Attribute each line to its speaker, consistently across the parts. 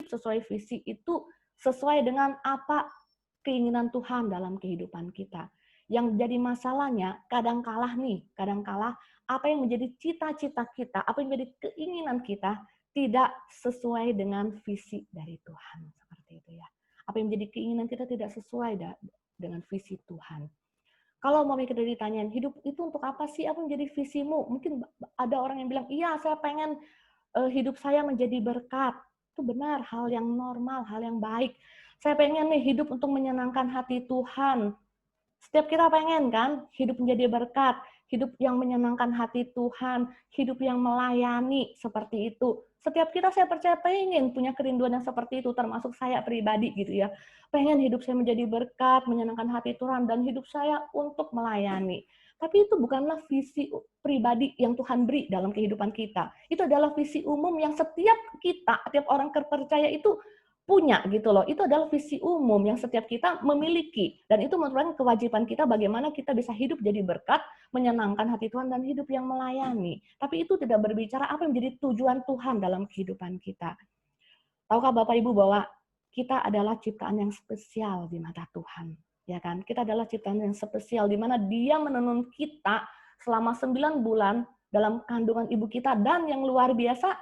Speaker 1: sesuai visi itu sesuai dengan apa keinginan Tuhan dalam kehidupan kita. Yang jadi masalahnya kadang-kala apa yang menjadi cita-cita kita, apa yang menjadi keinginan kita tidak sesuai dengan visi dari Tuhan, seperti itu ya. Apa yang menjadi keinginan kita tidak sesuai dengan visi Tuhan. Kalau mau kita ditanyain, hidup itu untuk apa sih? Apa yang menjadi visimu? Mungkin ada orang yang bilang, iya saya pengen hidup saya menjadi berkat. Itu benar, hal yang normal, hal yang baik. Saya pengen nih hidup untuk menyenangkan hati Tuhan. Setiap kita pengen kan hidup menjadi berkat, hidup yang menyenangkan hati Tuhan, hidup yang melayani seperti itu. Setiap kita saya percaya pengen punya kerinduan yang seperti itu, termasuk saya pribadi gitu ya. Pengen hidup saya menjadi berkat, menyenangkan hati Tuhan, dan hidup saya untuk melayani. Tapi itu bukanlah visi pribadi yang Tuhan beri dalam kehidupan kita. Itu adalah visi umum yang setiap kita, setiap orang percaya itu punya gitu loh. Itu adalah visi umum yang setiap kita memiliki, dan itu merupakan kewajiban kita bagaimana kita bisa hidup jadi berkat, menyenangkan hati Tuhan, dan hidup yang melayani. Tapi itu tidak berbicara apa yang menjadi tujuan Tuhan dalam kehidupan kita. Tahukah Bapak Ibu bahwa kita adalah ciptaan yang spesial di mata Tuhan, ya kan? Kita adalah ciptaan yang spesial di mana Dia menenun kita selama 9 bulan dalam kandungan ibu kita, dan yang luar biasa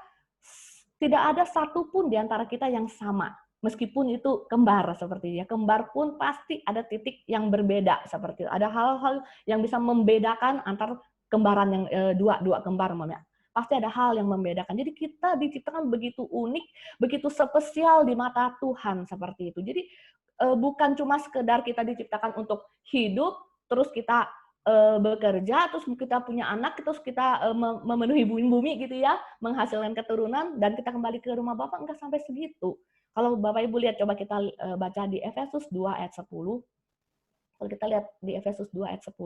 Speaker 1: tidak ada satupun di antara kita yang sama. Meskipun itu kembar seperti ya, kembar pun pasti ada titik yang berbeda seperti itu. Ada hal-hal yang bisa membedakan antar kembaran yang dua kembar, ya. Pasti ada hal yang membedakan. Jadi kita diciptakan begitu unik, begitu spesial di mata Tuhan seperti itu. Jadi bukan cuma sekedar kita diciptakan untuk hidup, terus kita bekerja, terus kita punya anak, terus kita memenuhi bumi gitu ya, menghasilkan keturunan, dan kita kembali ke rumah Bapak, enggak sampai segitu. Kalau Bapak Ibu lihat, coba kita baca di Efesus 2 ayat 10. Kalau kita lihat di Efesus 2 ayat 10,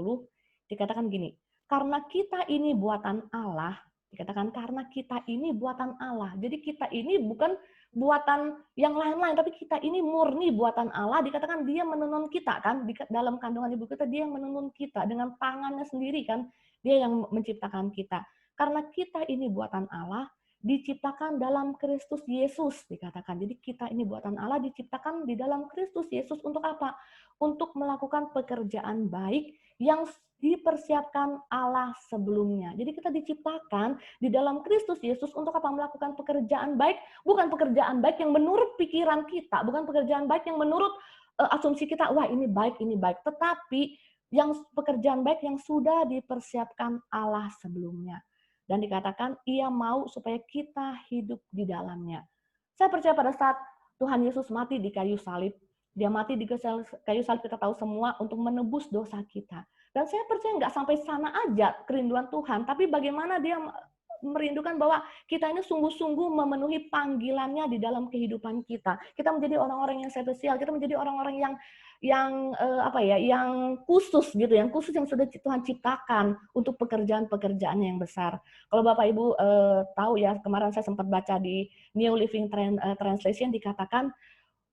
Speaker 1: dikatakan gini, karena kita ini buatan Allah, dikatakan karena kita ini buatan Allah. Jadi kita ini bukan buatan yang lain-lain, tapi kita ini murni buatan Allah. Dikatakan Dia menenun kita kan, di dalam kandungan ibu kita Dia yang menenun kita dengan tangannya sendiri kan, Dia yang menciptakan kita. Karena kita ini buatan Allah, diciptakan dalam Kristus Yesus, dikatakan. Jadi kita ini buatan Allah, diciptakan di dalam Kristus Yesus untuk apa? Untuk melakukan pekerjaan baik yang dipersiapkan Allah sebelumnya. Jadi kita diciptakan di dalam Kristus Yesus untuk apa? Melakukan pekerjaan baik, bukan pekerjaan baik yang menurut pikiran kita, bukan pekerjaan baik yang menurut asumsi kita, wah ini baik, tetapi yang pekerjaan baik yang sudah dipersiapkan Allah sebelumnya. Dan dikatakan Ia mau supaya kita hidup di dalamnya. Saya percaya pada saat Tuhan Yesus mati di kayu salib, Dia mati di kayu salib, kita tahu semua, untuk menebus dosa kita. Dan saya percaya nggak sampai sana aja kerinduan Tuhan, tapi bagaimana Dia merindukan bahwa kita ini sungguh-sungguh memenuhi panggilannya di dalam kehidupan kita. Kita menjadi orang-orang yang spesial, kita menjadi orang-orang yang khusus gitu, yang sudah Tuhan ciptakan untuk pekerjaan-pekerjaan yang besar. Kalau Bapak Ibu tahu ya, kemarin saya sempat baca di New Living Translation, dikatakan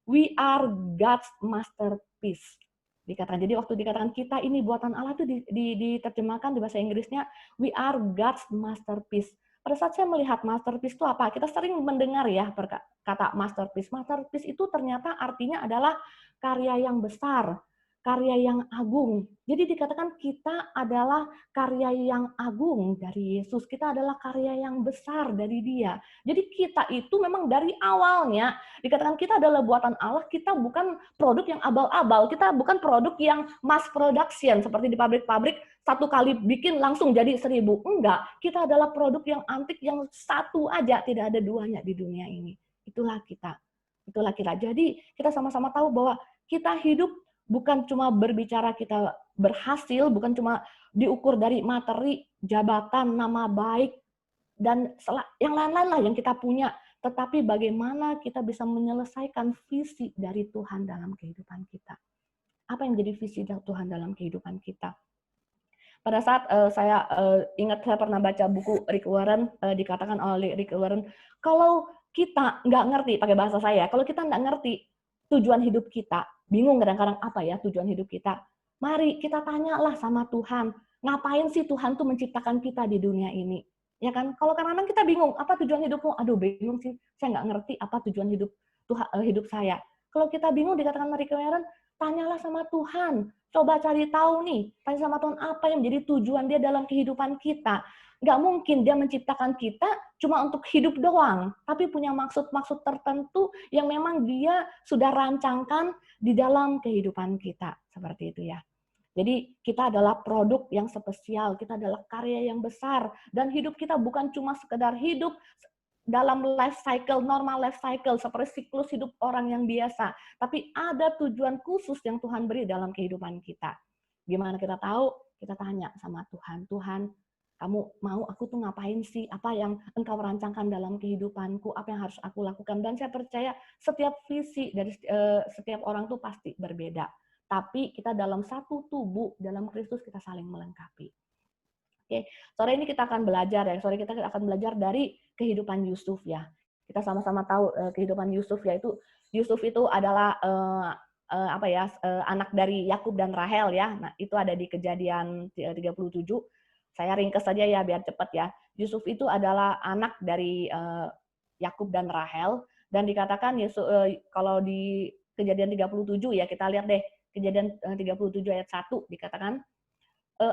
Speaker 1: we are God's masterpiece. Dikatakan, jadi waktu dikatakan kita ini buatan Allah itu diterjemahkan di bahasa Inggrisnya we are God's masterpiece. Pada saat saya melihat masterpiece itu apa? Kita sering mendengar ya kata masterpiece. Masterpiece itu ternyata artinya adalah karya yang besar, karya yang agung. Jadi dikatakan kita adalah karya yang agung dari Yesus. Kita adalah karya yang besar dari Dia. Jadi kita itu memang dari awalnya dikatakan kita adalah buatan Allah. Kita bukan produk yang abal-abal. Kita bukan produk yang mass production seperti di pabrik-pabrik, satu kali bikin langsung jadi 1000. Enggak. Kita adalah produk yang antik, yang satu aja, tidak ada duanya di dunia ini. Itulah kita. Itulah kita. Jadi kita sama-sama tahu bahwa kita hidup bukan cuma berbicara kita berhasil, bukan cuma diukur dari materi, jabatan, nama baik, dan yang lain-lain lah yang kita punya. Tetapi bagaimana kita bisa menyelesaikan visi dari Tuhan dalam kehidupan kita. Apa yang menjadi visi Tuhan dalam kehidupan kita? Pada saat saya ingat, saya pernah baca buku Rick Warren, dikatakan oleh Rick Warren, kalau kita nggak ngerti, pakai bahasa saya, kalau kita nggak ngerti tujuan hidup kita, bingung kadang-kadang apa ya tujuan hidup kita, mari kita tanyalah sama Tuhan, ngapain sih Tuhan tuh menciptakan kita di dunia ini? Ya kan? Kalau kadang-kadang kita bingung, apa tujuan hidupmu? Aduh, bingung sih, saya nggak ngerti apa tujuan hidup hidup saya? Kalau kita bingung dikatakan Marie Claire, tanyalah sama Tuhan. Coba cari tahu nih, tanya sama Tuhan apa yang menjadi tujuan dia dalam kehidupan kita. Nggak mungkin dia menciptakan kita cuma untuk hidup doang, tapi punya maksud-maksud tertentu yang memang dia sudah rancangkan di dalam kehidupan kita. Seperti itu ya. Jadi kita adalah produk yang spesial, kita adalah karya yang besar, dan hidup kita bukan cuma sekedar hidup dalam life cycle, normal life cycle, seperti siklus hidup orang yang biasa. Tapi ada tujuan khusus yang Tuhan beri dalam kehidupan kita. Gimana kita tahu? Kita tanya sama Tuhan, Tuhan, kamu mau aku tuh ngapain sih? Apa yang engkau rancangkan dalam kehidupanku? Apa yang harus aku lakukan? Dan saya percaya setiap visi dari setiap orang tuh pasti berbeda. Tapi kita dalam satu tubuh, dalam Kristus kita saling melengkapi. Oke, sore ini kita akan belajar ya. Sore kita akan belajar dari kehidupan Yusuf ya. Kita sama-sama tahu kehidupan Yusuf, yaitu Yusuf itu adalah anak dari Yakub dan Rahel ya. Nah, itu ada di Kejadian 37. Saya ringkas saja ya biar cepat ya. Yusuf itu adalah anak dari Yakub dan Rahel, dan dikatakan kalau di Kejadian 37 ya, kita lihat deh Kejadian 37 ayat 1 dikatakan,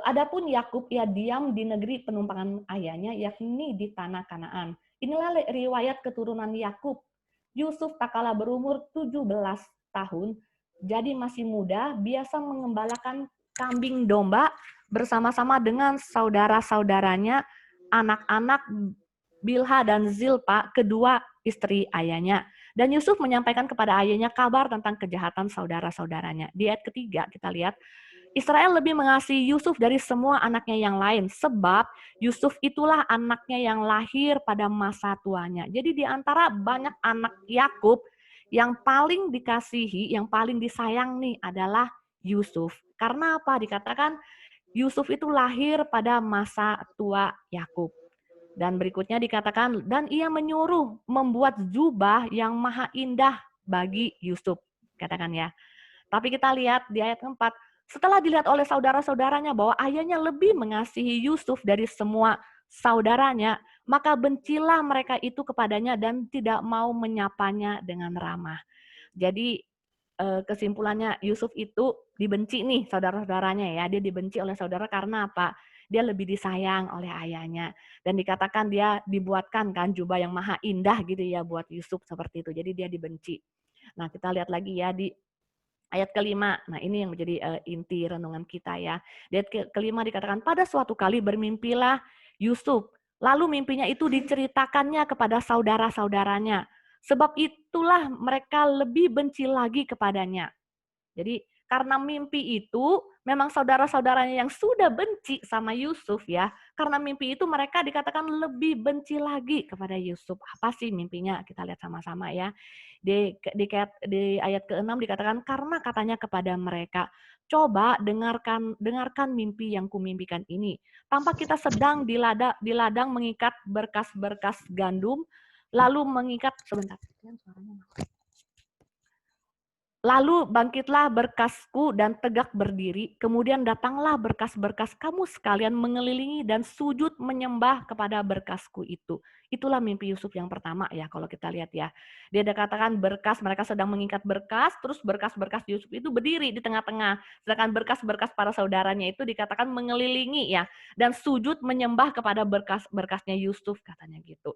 Speaker 1: adapun Yakub ia diam di negeri penumpangan ayahnya, yakni di tanah Kanaan. Inilah riwayat keturunan Yakub. Yusuf tak kalah berumur 17 tahun, jadi masih muda, biasa mengembalakan kambing domba bersama-sama dengan saudara-saudaranya, anak-anak Bilha dan Zilpa, kedua istri ayahnya. Dan Yusuf menyampaikan kepada ayahnya kabar tentang kejahatan saudara-saudaranya. Di ayat ketiga kita lihat, Israel lebih mengasihi Yusuf dari semua anaknya yang lain, sebab Yusuf itulah anaknya yang lahir pada masa tuanya. Jadi di antara banyak anak Yakub, yang paling dikasihi, yang paling disayang nih adalah Yusuf. Karena apa? Dikatakan Yusuf itu lahir pada masa tua Yakub. Dan berikutnya dikatakan, dan ia menyuruh membuat jubah yang maha indah bagi Yusuf. Katakan ya. Tapi kita lihat di ayat keempat, setelah dilihat oleh saudara-saudaranya bahwa ayahnya lebih mengasihi Yusuf dari semua saudaranya, maka bencilah mereka itu kepadanya dan tidak mau menyapanya dengan ramah. Jadi kesimpulannya Yusuf itu dibenci nih saudara-saudaranya ya. Dia dibenci oleh saudara karena apa? Dia lebih disayang oleh ayahnya. Dan dikatakan dia dibuatkan kan jubah yang maha indah gitu ya buat Yusuf seperti itu. Jadi dia dibenci. Nah kita lihat lagi ya di ayat kelima. Nah ini yang menjadi inti renungan kita ya. Di ayat kelima dikatakan, pada suatu kali bermimpilah Yusuf. Lalu mimpinya itu diceritakannya kepada saudara-saudaranya. Sebab itulah mereka lebih benci lagi kepadanya. Jadi karena mimpi itu, memang saudara-saudaranya yang sudah benci sama Yusuf ya, karena mimpi itu mereka dikatakan lebih benci lagi kepada Yusuf. Apa sih mimpinya? Kita lihat sama-sama ya. Di ayat ke-6 dikatakan, karena katanya kepada mereka, coba dengarkan mimpi yang kumimpikan ini. Tampak kita sedang di ladang mengikat berkas-berkas gandum, lalu mengikat, sebentar, suaranya. Lalu bangkitlah berkasku dan tegak berdiri, kemudian datanglah berkas-berkas kamu sekalian mengelilingi dan sujud menyembah kepada berkasku itu. Itulah mimpi Yusuf yang pertama ya kalau kita lihat ya. Dia ada katakan berkas, mereka sedang mengikat berkas, terus berkas-berkas Yusuf itu berdiri di tengah-tengah. Sedangkan berkas-berkas para saudaranya itu dikatakan mengelilingi ya, dan sujud menyembah kepada berkas-berkasnya Yusuf katanya gitu.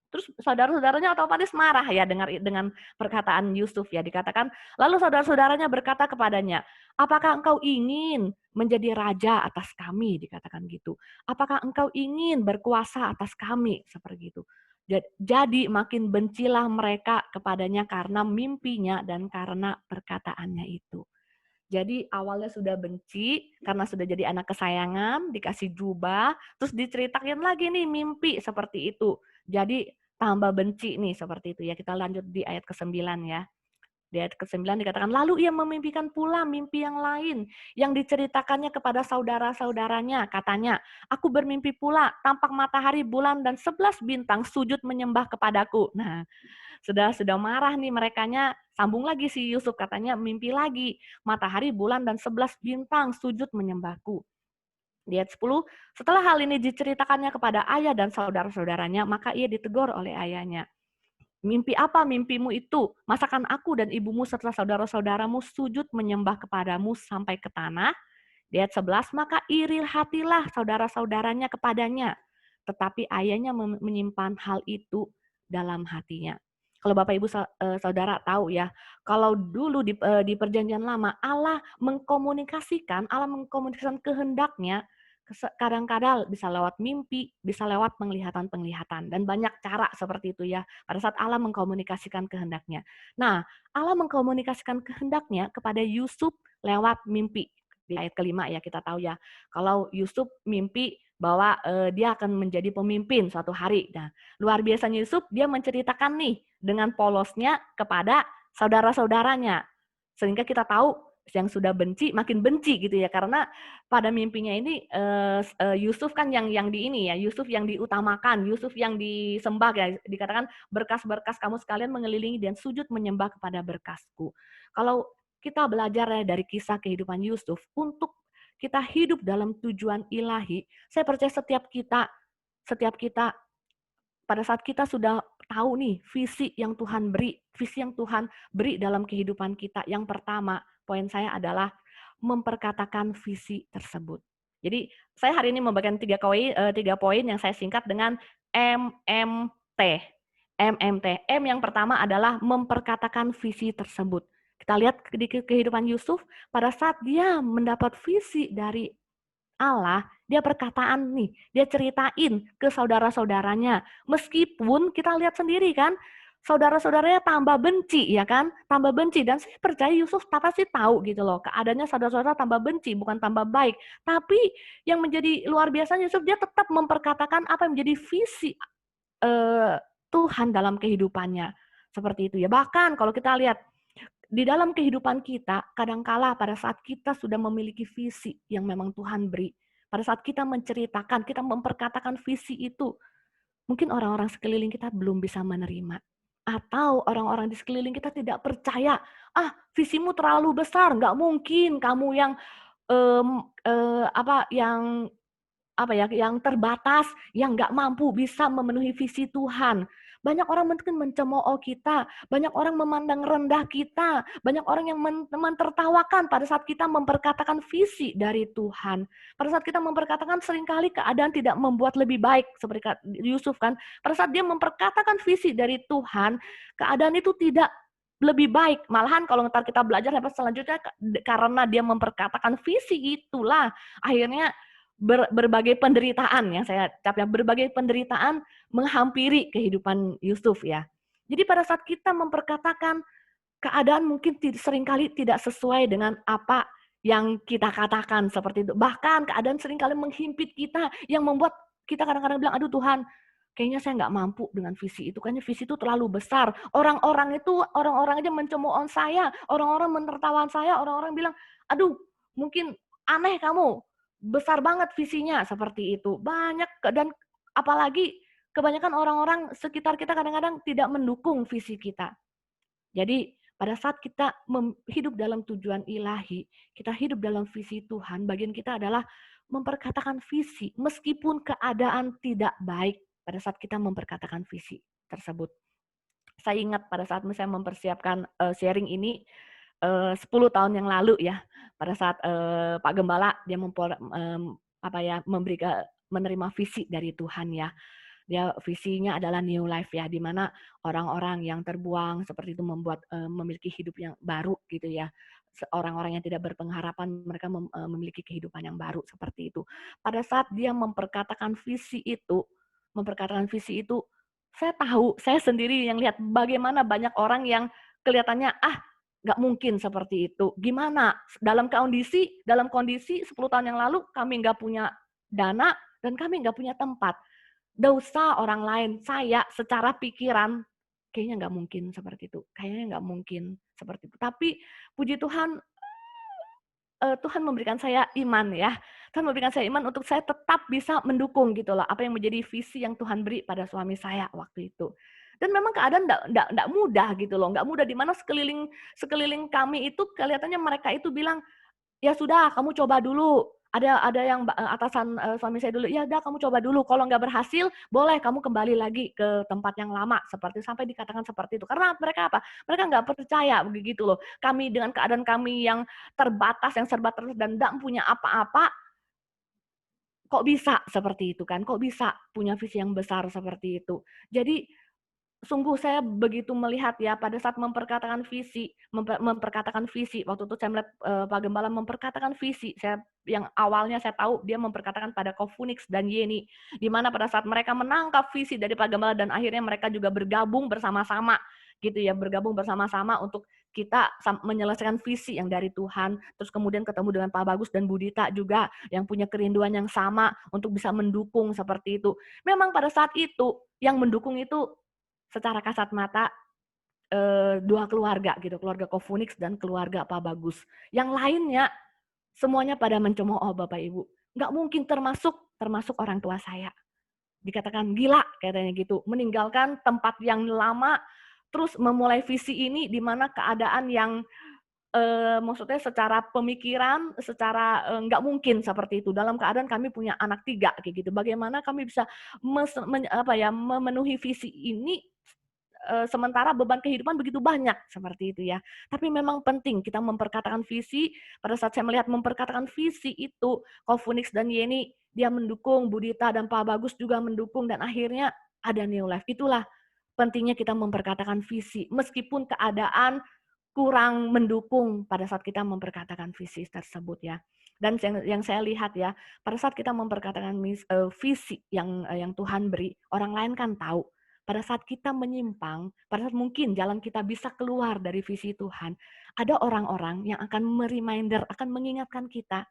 Speaker 1: Terus saudara-saudaranya otomatis marah ya dengan perkataan Yusuf ya, dikatakan, lalu saudara-saudaranya berkata kepadanya, apakah engkau ingin menjadi raja atas kami, dikatakan gitu. Apakah engkau ingin berkuasa atas kami, seperti itu. Jadi makin bencilah mereka kepadanya karena mimpinya dan karena perkataannya itu. Jadi awalnya sudah benci karena sudah jadi anak kesayangan, dikasih jubah, terus diceritakan lagi nih mimpi seperti itu. Jadi tambah benci nih seperti itu ya. Kita lanjut di ayat ke-9 ya. Di ayat ke-9 dikatakan, lalu ia memimpikan pula mimpi yang lain yang diceritakannya kepada saudara-saudaranya. Katanya, aku bermimpi pula tampak matahari, bulan, dan 11 bintang sujud menyembah kepadaku. Nah, sudah marah nih merekanya, sambung lagi si Yusuf katanya mimpi lagi, matahari, bulan, dan 11 bintang sujud menyembahku. Di ayat 10, setelah hal ini diceritakannya kepada ayah dan saudara-saudaranya, maka ia ditegur oleh ayahnya. Mimpi apa mimpimu itu? Masakan aku dan ibumu serta saudara-saudaramu sujud menyembah kepadamu sampai ke tanah. Di ayat 11, maka iri hatilah saudara-saudaranya kepadanya. Tetapi ayahnya menyimpan hal itu dalam hatinya. Kalau Bapak Ibu Saudara tahu ya, kalau dulu di perjanjian lama Allah mengkomunikasikan kehendaknya kadang-kadang bisa lewat mimpi, bisa lewat penglihatan-penglihatan dan banyak cara seperti itu ya. Pada saat Allah mengkomunikasikan kehendaknya. Nah, Allah mengkomunikasikan kehendaknya kepada Yusuf lewat mimpi. Di ayat kelima ya kita tahu ya, kalau Yusuf mimpi bahwa dia akan menjadi pemimpin suatu hari. Nah, luar biasanya Yusuf, dia menceritakan nih dengan polosnya kepada saudara-saudaranya. Sehingga kita tahu yang sudah benci makin benci gitu ya, karena pada mimpinya ini Yusuf kan yang Yusuf yang diutamakan, Yusuf yang disembah ya, dikatakan berkas-berkas kamu sekalian mengelilingi dan sujud menyembah kepada berkasku. Kalau kita belajar dari kisah kehidupan Yusuf untuk kita hidup dalam tujuan ilahi. Saya percaya setiap kita pada saat kita sudah tahu nih visi yang Tuhan beri dalam kehidupan kita. Yang pertama, poin saya adalah memperkatakan visi tersebut. Jadi saya hari ini membagikan 3 poin yang saya singkat dengan MMT. MMT. M yang pertama adalah memperkatakan visi tersebut. Kita lihat di kehidupan Yusuf, pada saat dia mendapat visi dari Allah, dia perkataan nih, dia ceritain ke saudara-saudaranya. Meskipun kita lihat sendiri kan, saudara-saudaranya tambah benci ya kan, tambah benci. Dan saya percaya Yusuf pasti tahu gitu loh, keadaannya saudara-saudara tambah benci, bukan tambah baik. Tapi yang menjadi luar biasa Yusuf, dia tetap memperkatakan apa yang menjadi visi Tuhan dalam kehidupannya. Seperti itu ya. Bahkan kalau kita lihat di dalam kehidupan kita, kadangkala pada saat kita sudah memiliki visi yang memang Tuhan beri, pada saat kita menceritakan, kita memperkatakan visi itu, mungkin orang-orang sekeliling kita belum bisa menerima. Atau orang-orang di sekeliling kita tidak percaya, visimu terlalu besar, nggak mungkin kamu yang yang terbatas, yang nggak mampu bisa memenuhi visi Tuhan. Banyak orang mungkin mencemooh kita, banyak orang memandang rendah kita, banyak orang yang mentertawakan pada saat kita memperkatakan visi dari Tuhan. Pada saat kita memperkatakan seringkali keadaan tidak membuat lebih baik, seperti Yusuf kan. Pada saat dia memperkatakan visi dari Tuhan, keadaan itu tidak lebih baik. Malahan kalau ntar kita belajar selanjutnya, karena dia memperkatakan visi itulah, akhirnya berbagai penderitaan yang saya capnya, berbagai penderitaan menghampiri kehidupan Yusuf ya. Jadi pada saat kita memperkatakan keadaan mungkin seringkali tidak sesuai dengan apa yang kita katakan seperti itu. Bahkan keadaan seringkali menghimpit kita yang membuat kita kadang-kadang bilang, aduh Tuhan, kayaknya saya nggak mampu dengan visi itu. Kayaknya visi itu terlalu besar. Orang-orang aja mencemooh saya, orang-orang menertawakan saya, orang-orang bilang, aduh mungkin aneh kamu, besar banget visinya seperti itu. Banyak dan apalagi kebanyakan orang-orang sekitar kita kadang-kadang tidak mendukung visi kita. Jadi pada saat kita hidup dalam tujuan ilahi, kita hidup dalam visi Tuhan, bagian kita adalah memperkatakan visi meskipun keadaan tidak baik pada saat kita memperkatakan visi tersebut. Saya ingat pada saat saya mempersiapkan sharing ini 10 tahun yang lalu ya, pada saat Pak Gembala dia menerima visi dari Tuhan ya. Dia visinya adalah new life ya, di mana orang-orang yang terbuang seperti itu memiliki hidup yang baru gitu ya. Orang-orang yang tidak berpengharapan mereka memiliki kehidupan yang baru seperti itu. Pada saat dia memperkatakan visi itu, saya tahu, saya sendiri yang lihat bagaimana banyak orang yang kelihatannya nggak mungkin seperti itu. Gimana? Dalam kondisi 10 tahun yang lalu kami nggak punya dana dan kami nggak punya tempat. Dosa orang lain, saya secara pikiran kayaknya nggak mungkin seperti itu. Kayaknya nggak mungkin seperti itu. Tapi puji Tuhan, Tuhan memberikan saya iman ya. Tuhan memberikan saya iman untuk saya tetap bisa mendukung gitu loh. Apa yang menjadi visi yang Tuhan beri pada suami saya waktu itu. Dan memang keadaan enggak mudah gitu loh. Enggak mudah di mana sekeliling kami itu kelihatannya mereka itu bilang, ya sudah kamu coba dulu. Ada yang atasan suami saya dulu, "Ya udah kamu coba dulu, kalau nggak berhasil, boleh kamu kembali lagi ke tempat yang lama," seperti sampai dikatakan seperti itu. Karena mereka apa? Mereka nggak percaya begitu loh. Kami dengan keadaan kami yang terbatas, yang serba terbatas dan nggak punya apa-apa, kok bisa seperti itu kan? Kok bisa punya visi yang besar seperti itu? Jadi sungguh saya begitu melihat ya pada saat memperkatakan visi, memperkatakan visi. Waktu itu saya melihat Pak Gembala memperkatakan visi. Saya yang awalnya saya tahu dia memperkatakan pada Kofunix dan Yeni, di mana pada saat mereka menangkap visi dari Pak Gembala dan akhirnya mereka juga bergabung bersama-sama gitu ya, bergabung bersama-sama untuk kita menyelesaikan visi yang dari Tuhan. Terus kemudian ketemu dengan Pak Bagus dan Budita juga yang punya kerinduan yang sama untuk bisa mendukung seperti itu. Memang pada saat itu yang mendukung itu secara kasat mata dua keluarga gitu, keluarga Kofunix dan keluarga Pak Bagus. Yang lainnya semuanya pada mencemooh Bapak Ibu. Nggak mungkin termasuk orang tua saya. Dikatakan gila katanya gitu, meninggalkan tempat yang lama, terus memulai visi ini di mana keadaan yang maksudnya secara pemikiran, secara nggak mungkin seperti itu. Dalam keadaan kami punya anak 3 kayak gitu. Bagaimana kami bisa memenuhi visi ini sementara beban kehidupan begitu banyak seperti itu ya. Tapi memang penting kita memperkatakan visi. Pada saat saya melihat memperkatakan visi itu, Kofunix dan Yeni dia mendukung, Budita dan Pak Bagus juga mendukung dan akhirnya ada New Life. Itulah pentingnya kita memperkatakan visi meskipun keadaan kurang mendukung pada saat kita memperkatakan visi tersebut ya. Dan yang saya lihat ya, pada saat kita memperkatakan visi yang Tuhan beri, orang lain kan tahu. Pada saat kita menyimpang, pada saat mungkin jalan kita bisa keluar dari visi Tuhan, ada orang-orang yang akan mereminder, akan mengingatkan kita,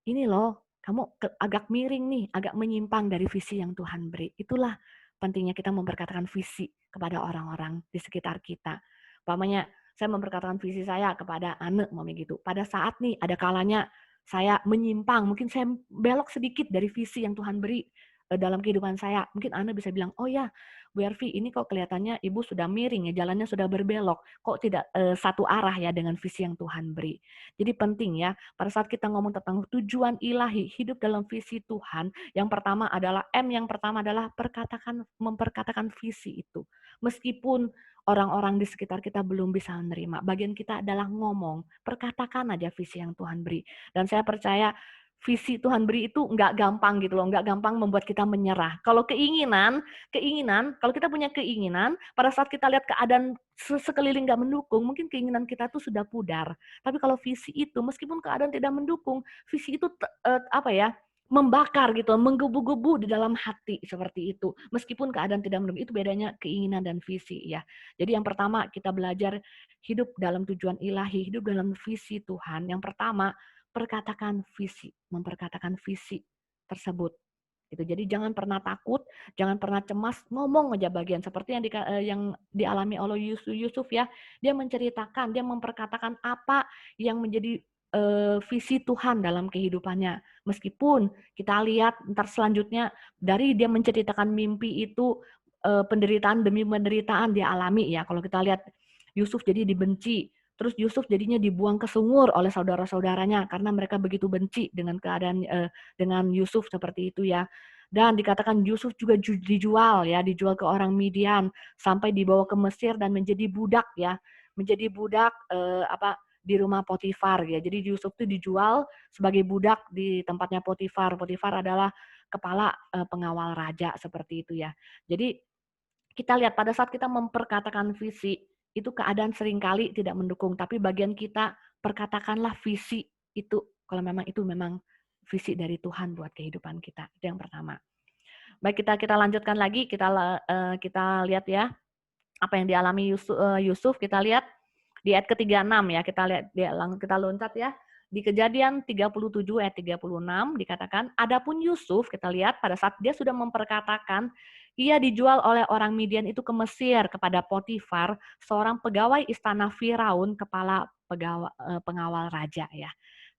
Speaker 1: ini loh, kamu agak miring nih, agak menyimpang dari visi yang Tuhan beri. Itulah pentingnya kita memperkatakan visi kepada orang-orang di sekitar kita. Umpamanya saya memperkatakan visi saya kepada Ane, gitu. Pada saat nih ada kalanya saya menyimpang, mungkin saya belok sedikit dari visi yang Tuhan beri dalam kehidupan saya. Mungkin Ane bisa bilang, oh ya Bu Ervi, ini kok kelihatannya Ibu sudah miring ya, jalannya sudah berbelok. Kok tidak satu arah ya dengan visi yang Tuhan beri. Jadi penting ya, pada saat kita ngomong tentang tujuan ilahi, hidup dalam visi Tuhan, yang pertama adalah yang pertama adalah memperkatakan visi itu. Meskipun orang-orang di sekitar kita belum bisa menerima, bagian kita adalah ngomong, perkatakan aja visi yang Tuhan beri. Dan saya percaya visi Tuhan beri itu nggak gampang gitu loh, nggak gampang membuat kita menyerah. Kalau keinginan, kalau kita punya keinginan, pada saat kita lihat keadaan sekeliling nggak mendukung, mungkin keinginan kita tuh sudah pudar. Tapi kalau visi itu, meskipun keadaan tidak mendukung, visi itu membakar gitu, menggebu-gebu di dalam hati seperti itu. Meskipun keadaan tidak mendukung, itu bedanya keinginan dan visi ya. Jadi yang pertama kita belajar hidup dalam tujuan ilahi, hidup dalam visi Tuhan. Yang pertama memperkatakan visi tersebut. Gitu. Jadi jangan pernah takut, jangan pernah cemas, ngomong aja bagian seperti yang dialami oleh Yusuf ya. Dia menceritakan, dia memperkatakan apa yang menjadi visi Tuhan dalam kehidupannya. Meskipun kita lihat ntar selanjutnya dari dia menceritakan mimpi itu penderitaan demi penderitaan dia alami ya. Kalau kita lihat Yusuf jadi dibenci, terus Yusuf jadinya dibuang ke sungur oleh saudara-saudaranya karena mereka begitu benci dengan keadaan dengan Yusuf seperti itu ya. Dan dikatakan Yusuf juga dijual ke orang Midian sampai dibawa ke Mesir dan menjadi budak ya, menjadi budak di rumah Potifar ya. Jadi Yusuf itu dijual sebagai budak di tempatnya Potifar. Potifar adalah kepala pengawal raja seperti itu ya. Jadi kita lihat pada saat kita memperkatakan visi, itu keadaan seringkali tidak mendukung, tapi bagian kita perkatakanlah visi itu kalau memang itu memang visi dari Tuhan buat kehidupan kita. Itu yang pertama. Baik, kita lanjutkan lagi, kita lihat ya apa yang dialami Yusuf, kita lihat di ayat ke-36 ya, kita loncat ya. Di Kejadian 37 ayat 36 dikatakan, adapun Yusuf kita lihat pada saat dia sudah memperkatakan ia dijual oleh orang Midian itu ke Mesir kepada Potifar, seorang pegawai istana Firaun, kepala pengawal raja ya.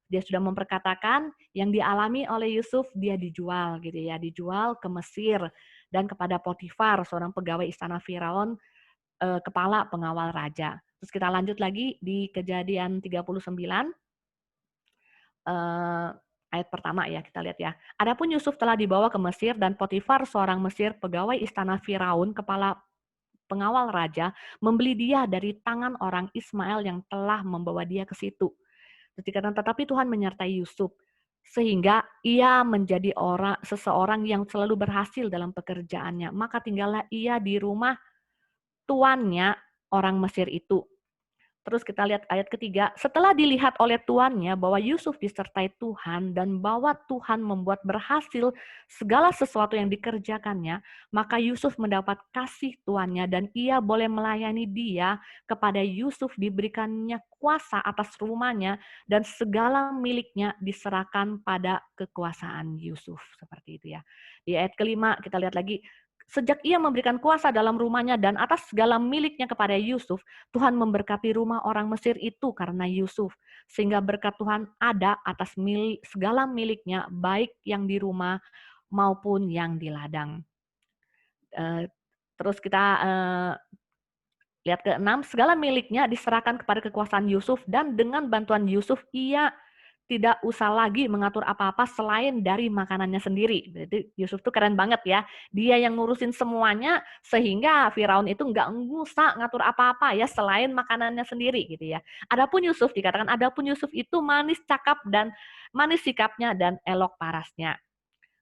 Speaker 1: Dia sudah memperkatakan yang dialami oleh Yusuf, dia dijual gitu ya, dijual ke Mesir dan kepada Potifar, seorang pegawai istana Firaun, kepala pengawal raja. Terus kita lanjut lagi di Kejadian 39 ayat Ayat pertama ya, kita lihat ya. Adapun Yusuf telah dibawa ke Mesir dan Potifar seorang Mesir, pegawai istana Firaun, kepala pengawal raja, membeli dia dari tangan orang Ismail yang telah membawa dia ke situ. Tetapi Tuhan menyertai Yusuf sehingga ia menjadi seseorang yang selalu berhasil dalam pekerjaannya. Maka tinggallah ia di rumah tuannya orang Mesir itu. Terus kita lihat ayat ketiga, setelah dilihat oleh tuannya bahwa Yusuf disertai Tuhan dan bahwa Tuhan membuat berhasil segala sesuatu yang dikerjakannya, maka Yusuf mendapat kasih tuannya dan ia boleh melayani dia. Kepada Yusuf diberikannya kuasa atas rumahnya dan segala miliknya diserahkan pada kekuasaan Yusuf. Seperti itu ya. Di ayat kelima kita lihat lagi, sejak ia memberikan kuasa dalam rumahnya dan atas segala miliknya kepada Yusuf, Tuhan memberkati rumah orang Mesir itu karena Yusuf, sehingga berkat Tuhan ada atas segala miliknya, baik yang di rumah maupun yang di ladang. Terus kita lihat ke-6, segala miliknya diserahkan kepada kekuasaan Yusuf dan dengan bantuan Yusuf ia tidak usah lagi mengatur apa-apa selain dari makanannya sendiri. Jadi Yusuf tuh keren banget ya. Dia yang ngurusin semuanya sehingga Firaun itu nggak usah ngatur apa-apa ya selain makanannya sendiri gitu ya. Adapun Yusuf dikatakan adapun Yusuf itu manis sikapnya dan elok parasnya.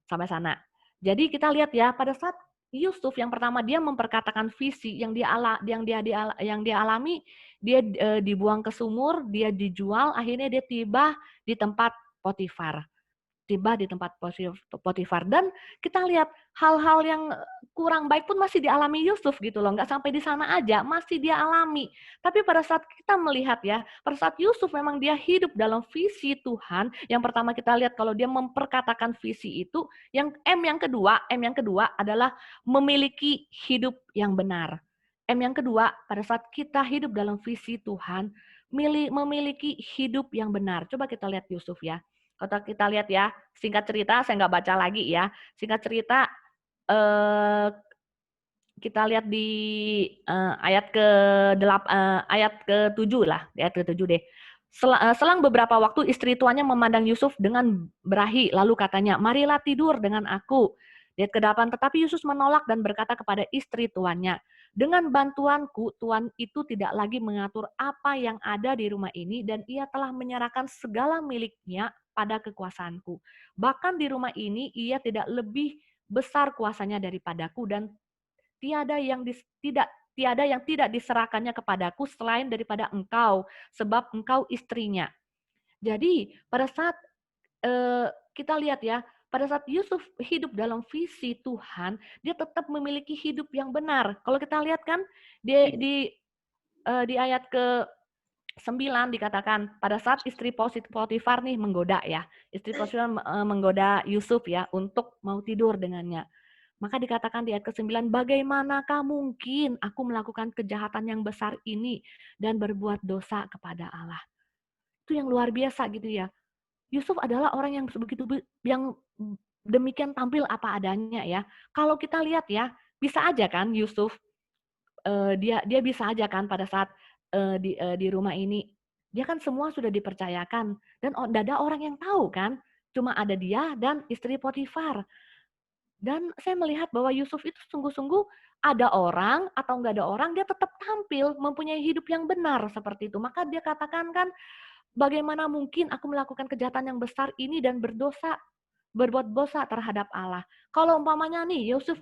Speaker 1: Sampai sana. Jadi kita lihat ya pada saat Yusuf yang pertama dia memperkatakan visi yang dia alami, dia dibuang ke sumur, dia dijual, akhirnya dia tiba di tempat Potifar. Dan kita lihat hal-hal yang kurang baik pun masih dialami Yusuf gitu loh, nggak sampai di sana aja, masih dia alami. Tapi pada saat kita melihat ya, pada saat Yusuf memang dia hidup dalam visi Tuhan, yang pertama kita lihat kalau dia memperkatakan visi itu, yang yang kedua adalah memiliki hidup yang benar. Yang kedua, pada saat kita hidup dalam visi Tuhan, memiliki hidup yang benar. Coba kita lihat Yusuf ya. Kalau kita lihat ya, singkat cerita, saya nggak baca lagi ya. Singkat cerita, kita lihat di ayat ke-7 lah, ayat ke-7 deh. Selang beberapa waktu istri tuannya memandang Yusuf dengan berahi, lalu katanya, marilah tidur dengan aku. Ayat ke-8, tetapi Yusuf menolak dan berkata kepada istri tuannya, dengan bantuanku, Tuhan itu tidak lagi mengatur apa yang ada di rumah ini dan ia telah menyerahkan segala miliknya pada kekuasaanku. Bahkan di rumah ini ia tidak lebih besar kuasanya daripadaku dan tiada yang tidak diserahkannya kepadaku selain daripada engkau, sebab engkau istrinya. Jadi pada saat kita lihat ya, pada saat Yusuf hidup dalam visi Tuhan, dia tetap memiliki hidup yang benar. Kalau kita lihat kan di ayat ke-9 dikatakan pada saat istri Potifar nih menggoda ya, istri Potifar menggoda Yusuf ya untuk mau tidur dengannya. Maka dikatakan di ayat ke-9, bagaimanakah mungkin aku melakukan kejahatan yang besar ini dan berbuat dosa kepada Allah. Itu yang luar biasa gitu ya. Yusuf adalah orang yang yang demikian tampil apa adanya ya. Kalau kita lihat ya, bisa aja kan Yusuf dia bisa aja kan pada saat di rumah ini dia kan semua sudah dipercayakan dan tidak ada orang yang tahu kan, cuma ada dia dan istri Potifar. Dan saya melihat bahwa Yusuf itu sungguh-sungguh ada orang atau nggak ada orang, dia tetap tampil mempunyai hidup yang benar seperti itu. Maka dia katakan kan, bagaimana mungkin aku melakukan kejahatan yang besar ini dan berbuat dosa terhadap Allah. Kalau umpamanya nih Yusuf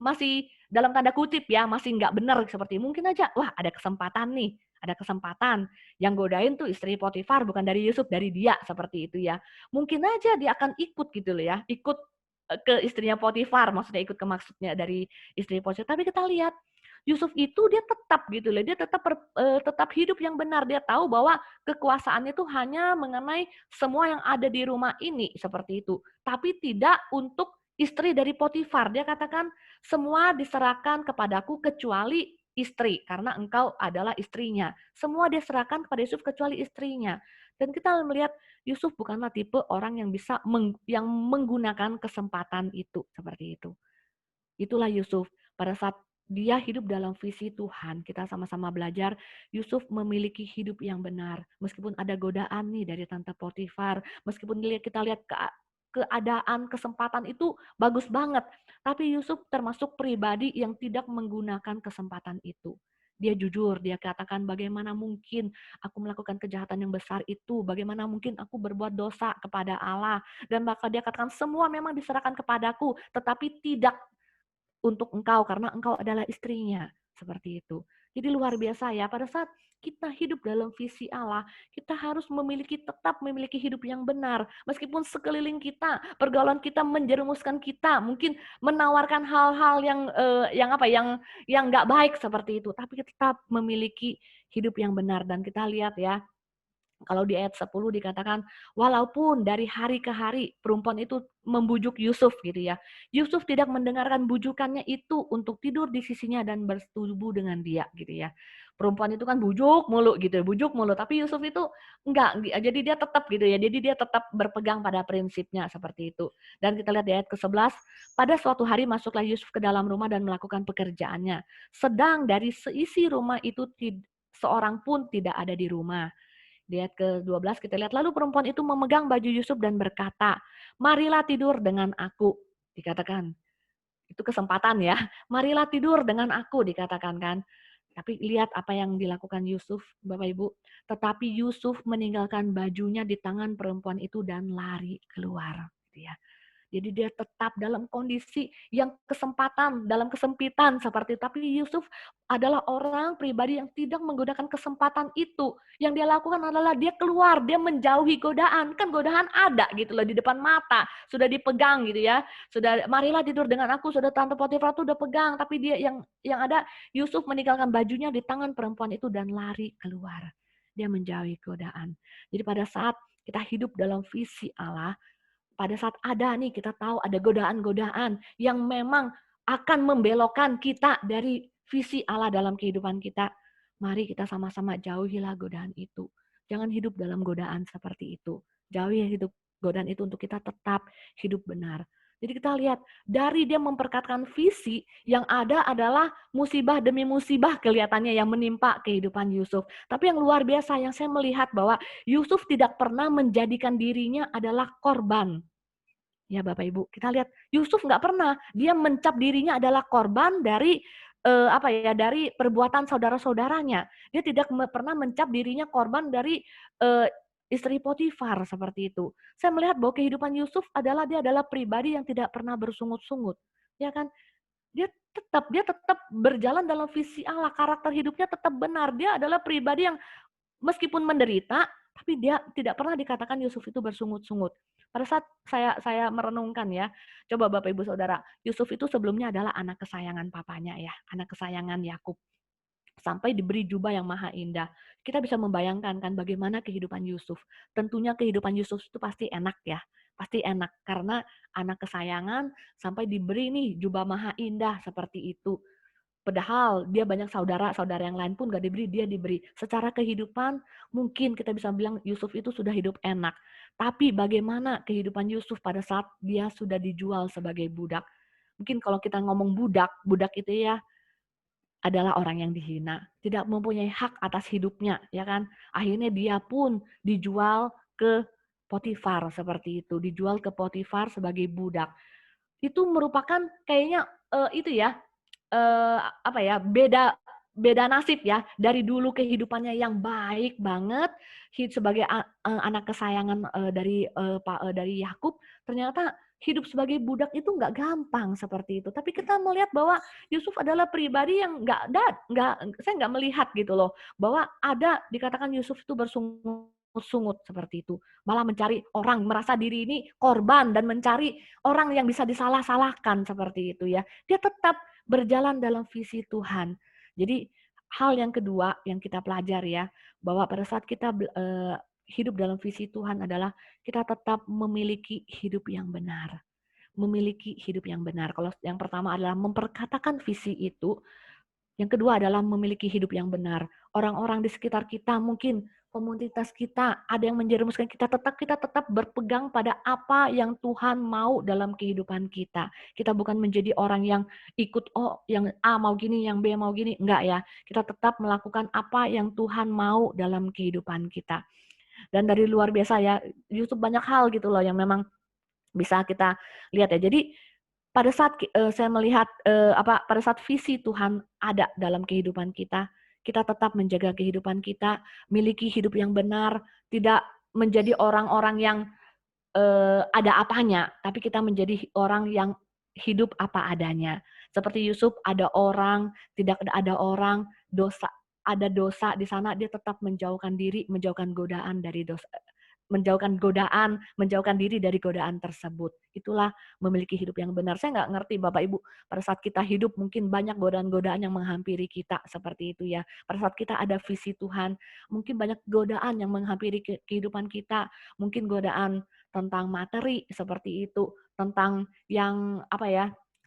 Speaker 1: masih dalam tanda kutip ya, masih nggak benar seperti mungkin aja, wah ada kesempatan nih, ada kesempatan. Yang godain tuh istri Potifar bukan dari Yusuf, dari dia seperti itu ya. Mungkin aja dia akan ikut gitu loh ya, ikut ke istrinya Potifar, maksudnya ikut ke maksudnya dari istri Potifar. Tapi kita lihat Yusuf itu dia tetap gitu loh, dia tetap hidup yang benar. Dia tahu bahwa kekuasaan itu hanya mengenai semua yang ada di rumah ini seperti itu, tapi tidak untuk istri dari Potifar. Dia katakan semua diserahkan kepadaku kecuali istri, karena engkau adalah istrinya. Semua diserahkan kepada Yusuf kecuali istrinya. Dan kita melihat Yusuf bukanlah tipe orang yang bisa menggunakan kesempatan itu seperti itu. Itulah Yusuf. Pada saat dia hidup dalam visi Tuhan. Kita sama-sama belajar, Yusuf memiliki hidup yang benar. Meskipun ada godaan nih dari Tante Potifar, meskipun kita lihat keadaan, kesempatan itu bagus banget. Tapi Yusuf termasuk pribadi yang tidak menggunakan kesempatan itu. Dia jujur, dia katakan bagaimana mungkin aku melakukan kejahatan yang besar itu, bagaimana mungkin aku berbuat dosa kepada Allah. Dan maka dia katakan semua memang diserahkan kepadaku, tetapi tidak untuk engkau karena engkau adalah istrinya. Seperti itu. Jadi luar biasa ya, pada saat kita hidup dalam visi Allah, kita harus tetap memiliki hidup yang benar. Meskipun sekeliling kita, pergaulan kita menjerumuskan kita, mungkin menawarkan hal-hal yang nggak baik seperti itu, tapi kita tetap memiliki hidup yang benar. Dan kita lihat ya, kalau di ayat 10 dikatakan, walaupun dari hari ke hari perempuan itu membujuk Yusuf gitu ya. Yusuf tidak mendengarkan bujukannya itu untuk tidur di sisinya dan bersetubuh dengan dia gitu ya. Perempuan itu kan bujuk mulu gitu, bujuk mulu. Tapi Yusuf itu enggak, jadi dia tetap gitu ya. Jadi dia tetap berpegang pada prinsipnya seperti itu. Dan kita lihat di ayat ke-11, pada suatu hari masuklah Yusuf ke dalam rumah dan melakukan pekerjaannya. Sedang dari seisi rumah itu seorang pun tidak ada di rumah. Di ayat ke-12 kita lihat, lalu perempuan itu memegang baju Yusuf dan berkata, marilah tidur dengan aku. Dikatakan, itu kesempatan ya. Marilah tidur dengan aku, dikatakan kan. Tapi lihat apa yang dilakukan Yusuf, Bapak Ibu. Tetapi Yusuf meninggalkan bajunya di tangan perempuan itu dan lari keluar. Gitu ya. Jadi dia tetap dalam kondisi yang dalam kesempitan seperti itu. Tapi Yusuf adalah orang pribadi yang tidak menggunakan kesempatan itu. Yang dia lakukan adalah dia keluar, dia menjauhi godaan. Kan godaan ada gitu loh di depan mata, sudah dipegang gitu ya. Sudah marilah tidur dengan aku, sudah Tante Potifar tuh udah pegang, tapi dia yang ada Yusuf meninggalkan bajunya di tangan perempuan itu dan lari keluar. Dia menjauhi godaan. Jadi pada saat kita hidup dalam visi Allah, pada saat ada nih kita tahu ada godaan-godaan yang memang akan membelokkan kita dari visi Allah dalam kehidupan kita. Mari kita sama-sama jauhilah godaan itu. Jangan hidup dalam godaan seperti itu. Jauhi hidup godaan itu untuk kita tetap hidup benar. Jadi kita lihat, dari dia memperkatakan visi, yang ada adalah musibah demi musibah kelihatannya yang menimpa kehidupan Yusuf. Tapi yang luar biasa yang saya melihat bahwa Yusuf tidak pernah menjadikan dirinya adalah korban. Ya Bapak Ibu, kita lihat Yusuf nggak pernah, dia mencap dirinya adalah korban dari dari perbuatan saudara-saudaranya. Dia tidak pernah mencap dirinya korban dari istri Potifar seperti itu. Saya melihat bahwa kehidupan Yusuf dia adalah pribadi yang tidak pernah bersungut-sungut, ya kan? Dia tetap berjalan dalam visi Allah, karakter hidupnya tetap benar. Dia adalah pribadi yang meskipun menderita, tapi dia tidak pernah dikatakan Yusuf itu bersungut-sungut. Pada saat saya merenungkan ya, coba Bapak Ibu Saudara, Yusuf itu sebelumnya adalah anak kesayangan papanya ya, anak kesayangan Yakub. Sampai diberi jubah yang maha indah. Kita bisa membayangkan kan bagaimana kehidupan Yusuf. Tentunya kehidupan Yusuf itu pasti enak ya. Pasti enak karena anak kesayangan sampai diberi nih jubah maha indah seperti itu. Padahal dia banyak saudara-saudara yang lain pun gak diberi, dia diberi. Secara kehidupan mungkin kita bisa bilang Yusuf itu sudah hidup enak. Tapi bagaimana kehidupan Yusuf pada saat dia sudah dijual sebagai budak? Mungkin kalau kita ngomong budak, budak itu ya adalah orang yang dihina, tidak mempunyai hak atas hidupnya, ya kan? Akhirnya dia pun dijual ke Potifar seperti itu, dijual ke Potifar sebagai budak. Itu merupakan kayaknya itu ya beda beda nasib ya dari dulu kehidupannya yang baik banget sebagai anak kesayangan dari Yakub, ternyata hidup sebagai budak itu nggak gampang seperti itu. Tapi kita melihat bahwa Yusuf adalah pribadi yang saya nggak melihat gitu loh bahwa ada dikatakan Yusuf itu bersungut seperti itu, malah mencari orang, merasa diri ini korban dan mencari orang yang bisa disalah-salahkan seperti itu ya. Dia tetap berjalan dalam visi Tuhan. Jadi hal yang kedua yang kita pelajari ya, bahwa pada saat kita hidup dalam visi Tuhan adalah kita tetap memiliki hidup yang benar. Memiliki hidup yang benar. Kalau yang pertama adalah memperkatakan visi itu, yang kedua adalah memiliki hidup yang benar. Orang-orang di sekitar kita mungkin komunitas kita, ada yang menjerumuskan kita tetap berpegang pada apa yang Tuhan mau dalam kehidupan kita. Kita bukan menjadi orang yang ikut, oh yang A mau gini, yang B mau gini. Enggak ya. Kita tetap melakukan apa yang Tuhan mau dalam kehidupan kita. Dan dari luar biasa ya, YouTube banyak hal gitu loh yang memang bisa kita lihat ya. Jadi pada saat saya melihat pada saat visi Tuhan ada dalam kehidupan kita, kita tetap menjaga kehidupan kita, miliki hidup yang benar, tidak menjadi orang-orang yang ada apanya, tapi kita menjadi orang yang hidup apa adanya. Seperti Yusuf, ada orang, tidak ada orang, ada dosa di sana, dia tetap menjauhkan diri, menjauhkan godaan dari dosa, menjauhkan diri dari godaan tersebut. Itulah memiliki hidup yang benar. Saya nggak ngerti Bapak Ibu, pada saat kita hidup mungkin banyak godaan-godaan yang menghampiri kita seperti itu ya. Pada saat kita ada visi Tuhan, mungkin banyak godaan yang menghampiri kehidupan kita, mungkin godaan tentang materi seperti itu, tentang yang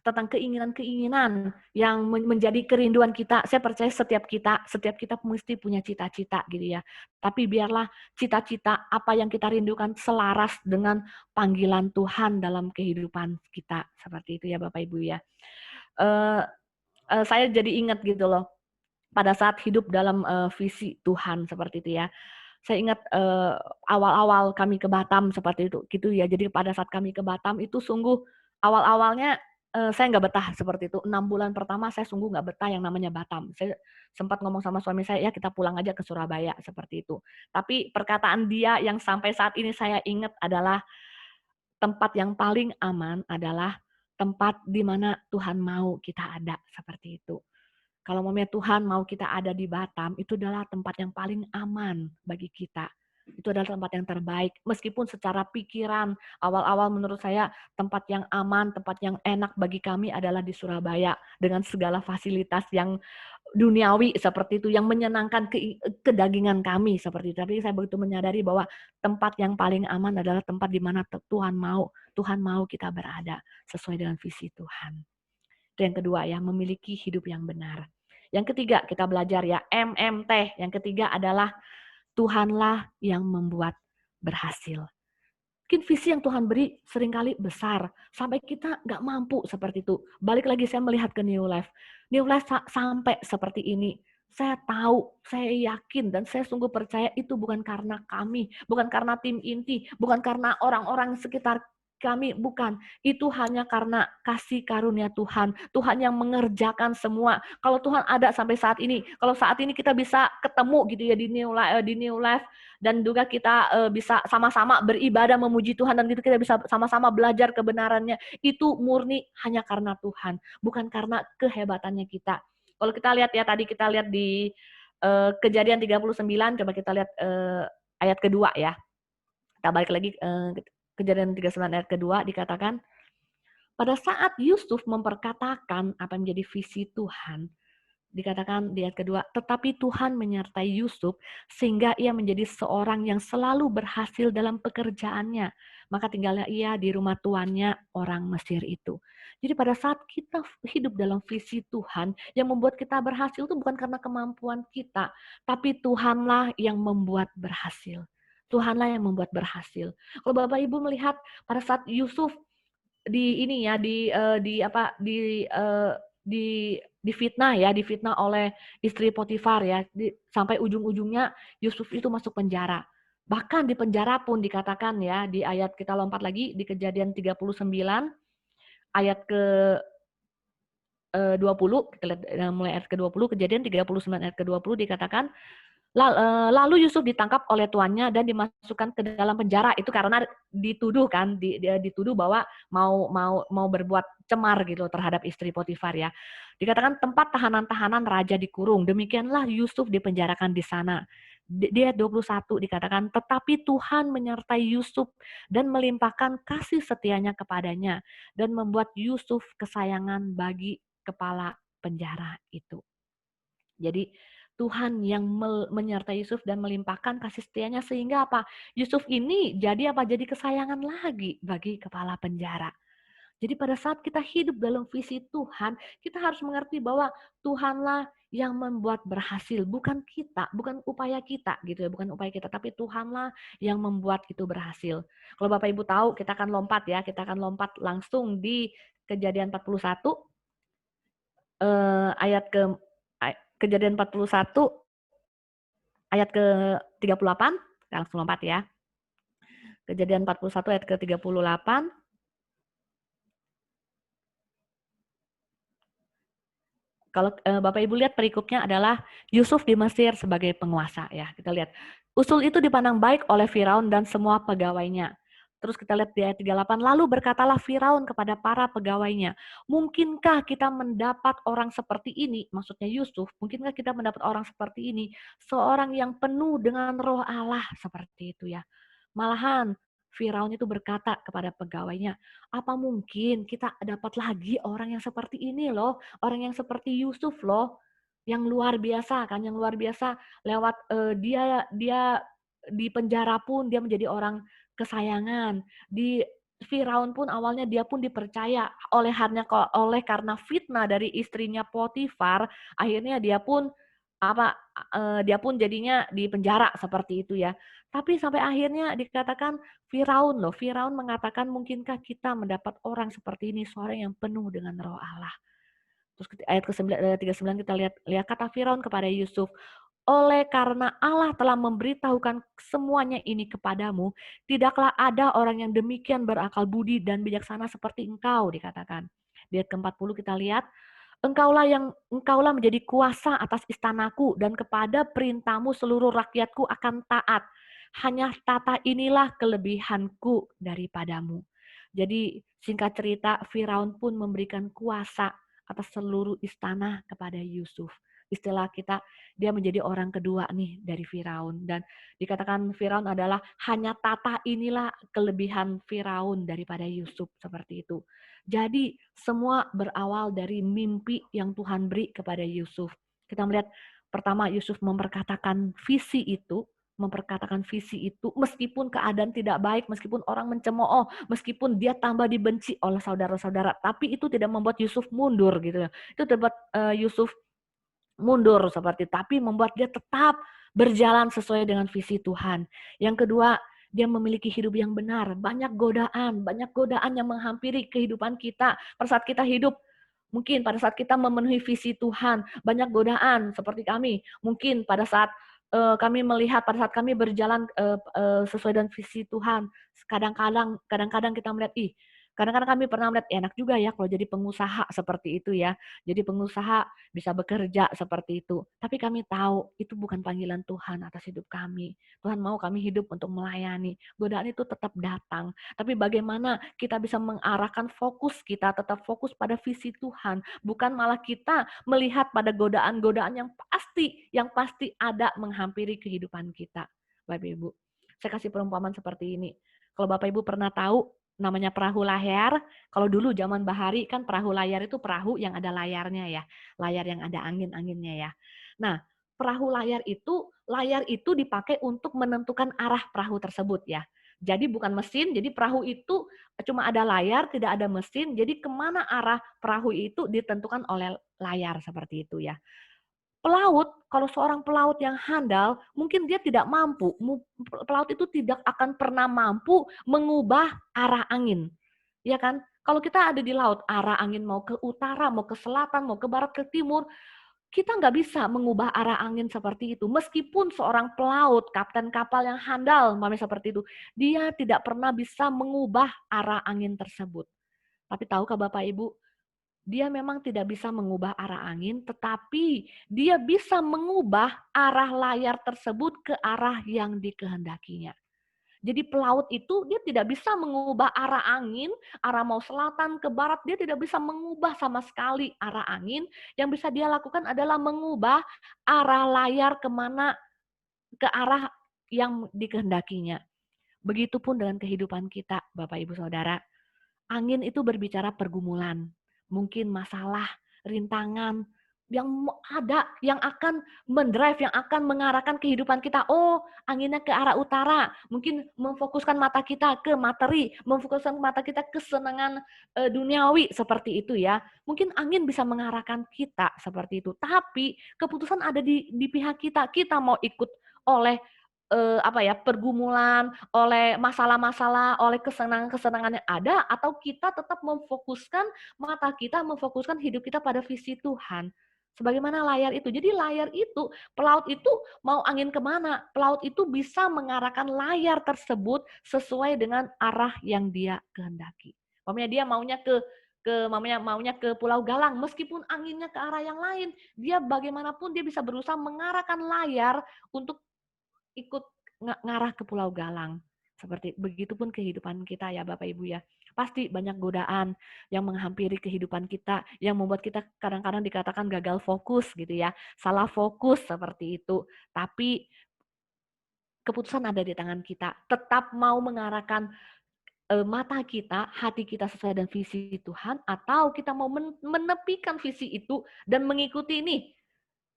Speaker 1: tentang keinginan-keinginan yang menjadi kerinduan kita. Saya percaya setiap kita mesti punya cita-cita gitu ya. Tapi biarlah cita-cita apa yang kita rindukan selaras dengan panggilan Tuhan dalam kehidupan kita. Seperti itu ya Bapak Ibu ya. Saya jadi ingat gitu loh, pada saat hidup dalam visi Tuhan seperti itu ya. Saya ingat awal-awal kami ke Batam seperti itu gitu ya. Jadi pada saat kami ke Batam itu sungguh awal-awalnya saya nggak betah seperti itu. 6 bulan pertama saya sungguh nggak betah yang namanya Batam. Saya sempat ngomong sama suami saya, ya kita pulang aja ke Surabaya seperti itu. Tapi perkataan dia yang sampai saat ini saya ingat adalah, tempat yang paling aman adalah tempat di mana Tuhan mau kita ada, seperti itu. Kalau memang Tuhan mau kita ada di Batam, itu adalah tempat yang paling aman bagi kita. Itu adalah tempat yang terbaik. Meskipun secara pikiran, awal-awal menurut saya tempat yang aman, tempat yang enak bagi kami adalah di Surabaya. Dengan segala fasilitas yang duniawi seperti itu, yang menyenangkan kedagingan kami seperti itu. Tapi saya begitu menyadari bahwa tempat yang paling aman adalah tempat di mana Tuhan mau kita berada sesuai dengan visi Tuhan. Itu yang kedua ya, memiliki hidup yang benar. Yang ketiga, kita belajar ya, MMT. Yang ketiga adalah Tuhanlah yang membuat berhasil. Mungkin visi yang Tuhan beri seringkali besar, sampai kita nggak mampu seperti itu. Balik lagi saya melihat ke New Life. New Life sampai seperti ini. Saya tahu, saya yakin, dan saya sungguh percaya itu bukan karena kami, bukan karena tim inti, bukan karena orang-orang sekitar kami, bukan. Itu hanya karena kasih karunia Tuhan. Tuhan yang mengerjakan semua. Kalau Tuhan ada sampai saat ini, kalau saat ini kita bisa ketemu gitu ya di New Life, dan juga kita bisa sama-sama beribadah memuji Tuhan, dan gitu kita bisa sama-sama belajar kebenarannya, itu murni hanya karena Tuhan, bukan karena kehebatannya kita. Kalau kita lihat ya, tadi kita lihat di Kejadian 39, coba kita lihat ayat kedua ya. Kita balik lagi Kejadian 39 ayat kedua, dikatakan, pada saat Yusuf memperkatakan apa yang menjadi visi Tuhan, dikatakan di ayat kedua, tetapi Tuhan menyertai Yusuf sehingga ia menjadi seorang yang selalu berhasil dalam pekerjaannya. Maka tinggallah ia di rumah tuannya orang Mesir itu. Jadi pada saat kita hidup dalam visi Tuhan, yang membuat kita berhasil itu bukan karena kemampuan kita, tapi Tuhanlah yang membuat berhasil. Tuhanlah yang membuat berhasil. Kalau Bapak Ibu melihat pada saat Yusuf difitnah oleh istri Potifar ya, sampai ujung-ujungnya Yusuf itu masuk penjara. Bahkan di penjara pun dikatakan ya, di ayat, kita lompat lagi di Kejadian 39 ayat ke 20, kita lihat mulai ayat ke-20, Kejadian 39 ayat ke-20 dikatakan, lalu Yusuf ditangkap oleh tuannya dan dimasukkan ke dalam penjara. Itu karena dituduh kan, dituduh bahwa mau berbuat cemar gitu terhadap istri Potifar ya. Dikatakan tempat tahanan-tahanan raja dikurung. Demikianlah Yusuf dipenjarakan di sana. Di ayat 21 dikatakan, tetapi Tuhan menyertai Yusuf dan melimpahkan kasih setianya kepadanya dan membuat Yusuf kesayangan bagi kepala penjara itu. Jadi Tuhan yang menyertai Yusuf dan melimpahkan kasih setianya, sehingga apa? Yusuf ini jadi apa? Jadi kesayangan lagi bagi kepala penjara. Jadi pada saat kita hidup dalam visi Tuhan, kita harus mengerti bahwa Tuhanlah yang membuat berhasil, bukan kita, bukan upaya kita gitu ya, bukan upaya kita, tapi Tuhanlah yang membuat itu berhasil. Kalau Bapak Ibu tahu, kita akan lompat ya, kita akan lompat langsung di Kejadian 41 ayat ke Kejadian 41 ayat ke-38, kita langsung lompat ya. Kejadian 41 ayat ke-38. Kalau Bapak Ibu lihat perikopnya adalah Yusuf di Mesir sebagai penguasa ya. Kita lihat. Usul itu dipandang baik oleh Firaun dan semua pegawainya. Terus kita lihat di ayat 38, lalu berkatalah Firaun kepada para pegawainya, mungkinkah kita mendapat orang seperti ini, maksudnya Yusuf, mungkinkah kita mendapat orang seperti ini, seorang yang penuh dengan roh Allah, seperti itu ya. Malahan Firaun itu berkata kepada pegawainya, apa mungkin kita dapat lagi orang yang seperti ini loh, orang yang seperti Yusuf loh, yang luar biasa kan, yang luar biasa lewat dia di penjara pun dia menjadi orang kesayangan. Di Firaun pun awalnya dia pun dipercaya oleh karena fitnah dari istrinya Potifar, akhirnya dia pun jadinya di penjara seperti itu ya. Tapi sampai akhirnya dikatakan Firaun mengatakan mungkinkah kita mendapat orang seperti ini, seorang yang penuh dengan roh Allah. Terus ayat ke-9 39 kita lihat kata Firaun kepada Yusuf, oleh karena Allah telah memberitahukan semuanya ini kepadamu, tidaklah ada orang yang demikian berakal budi dan bijaksana seperti engkau, dikatakan. Di ayat ke-40 kita lihat, engkaulah menjadi kuasa atas istanaku dan kepada perintahmu seluruh rakyatku akan taat. Hanya tata inilah kelebihanku daripadamu. Jadi singkat cerita Firaun pun memberikan kuasa atas seluruh istana kepada Yusuf. Istilah kita, dia menjadi orang kedua nih dari Firaun. Dan dikatakan Firaun adalah hanya tata inilah kelebihan Firaun daripada Yusuf, seperti itu. Jadi semua berawal dari mimpi yang Tuhan beri kepada Yusuf. Kita melihat pertama Yusuf memperkatakan visi itu meskipun keadaan tidak baik, meskipun orang mencemooh, meskipun dia tambah dibenci oleh saudara-saudara, tapi itu tidak membuat Yusuf mundur gitu ya. Itu membuat Yusuf mundur seperti, tapi membuat dia tetap berjalan sesuai dengan visi Tuhan. Yang kedua, dia memiliki hidup yang benar. Banyak godaan yang menghampiri kehidupan kita pada saat kita hidup. Mungkin pada saat kita memenuhi visi Tuhan, banyak godaan seperti kami. Mungkin pada saat kami melihat, pada saat kami berjalan sesuai dengan visi Tuhan, kadang-kadang kita melihat, kadang-kadang kami pernah melihat enak juga ya kalau jadi pengusaha seperti itu ya. Jadi pengusaha bisa bekerja seperti itu. Tapi kami tahu itu bukan panggilan Tuhan atas hidup kami. Tuhan mau kami hidup untuk melayani. Godaan itu tetap datang. Tapi bagaimana kita bisa mengarahkan fokus kita tetap fokus pada visi Tuhan. Bukan malah kita melihat pada godaan-godaan yang pasti ada menghampiri kehidupan kita. Bapak Ibu, saya kasih perumpamaan seperti ini. Kalau Bapak Ibu pernah tahu namanya perahu layar, kalau dulu zaman bahari kan perahu layar itu perahu yang ada layarnya ya, layar yang ada angin-anginnya ya. Nah, layar itu dipakai untuk menentukan arah perahu tersebut ya. Jadi bukan mesin, jadi perahu itu cuma ada layar, tidak ada mesin, jadi kemana arah perahu itu ditentukan oleh layar seperti itu ya. Kalau seorang pelaut yang handal, mungkin dia tidak mampu, pelaut itu tidak akan pernah mampu mengubah arah angin. Ya kan? Kalau kita ada di laut, arah angin mau ke utara, mau ke selatan, mau ke barat, ke timur, kita nggak bisa mengubah arah angin seperti itu. Meskipun seorang pelaut, kapten kapal yang handal, seperti itu, dia tidak pernah bisa mengubah arah angin tersebut. Tapi tahukah Bapak Ibu, dia memang tidak bisa mengubah arah angin, tetapi dia bisa mengubah arah layar tersebut ke arah yang dikehendakinya. Jadi pelaut itu dia tidak bisa mengubah arah angin, arah mau selatan ke barat, dia tidak bisa mengubah sama sekali arah angin. Yang bisa dia lakukan adalah mengubah arah layar ke arah yang dikehendakinya. Begitupun dengan kehidupan kita, Bapak Ibu Saudara. Angin itu berbicara pergumulan, mungkin masalah, rintangan, ada, yang akan mendrive, yang akan mengarahkan kehidupan kita. Oh, anginnya ke arah utara. Mungkin memfokuskan mata kita ke materi, memfokuskan mata kita ke kesenangan duniawi seperti itu ya. Mungkin angin bisa mengarahkan kita seperti itu. Tapi keputusan ada di pihak kita. Kita mau ikut oleh pergumulan, oleh masalah-masalah, oleh kesenangan-kesenangan yang ada, atau kita tetap memfokuskan mata kita, memfokuskan hidup kita pada visi Tuhan. Sebagaimana layar itu. Jadi layar itu, pelaut itu mau angin kemana? Pelaut itu bisa mengarahkan layar tersebut sesuai dengan arah yang dia kehendaki. Umpamanya dia maunya ke Pulau Galang, meskipun anginnya ke arah yang lain, dia bagaimanapun dia bisa berusaha mengarahkan layar untuk ikut ngarah ke Pulau Galang. Seperti begitupun kehidupan kita ya Bapak Ibu ya. Pasti banyak godaan yang menghampiri kehidupan kita, yang membuat kita kadang-kadang dikatakan gagal fokus gitu ya. Salah fokus seperti itu. Tapi keputusan ada di tangan kita. Tetap mau mengarahkan mata kita, hati kita sesuai dengan visi Tuhan, atau kita mau menepikan visi itu dan mengikuti nih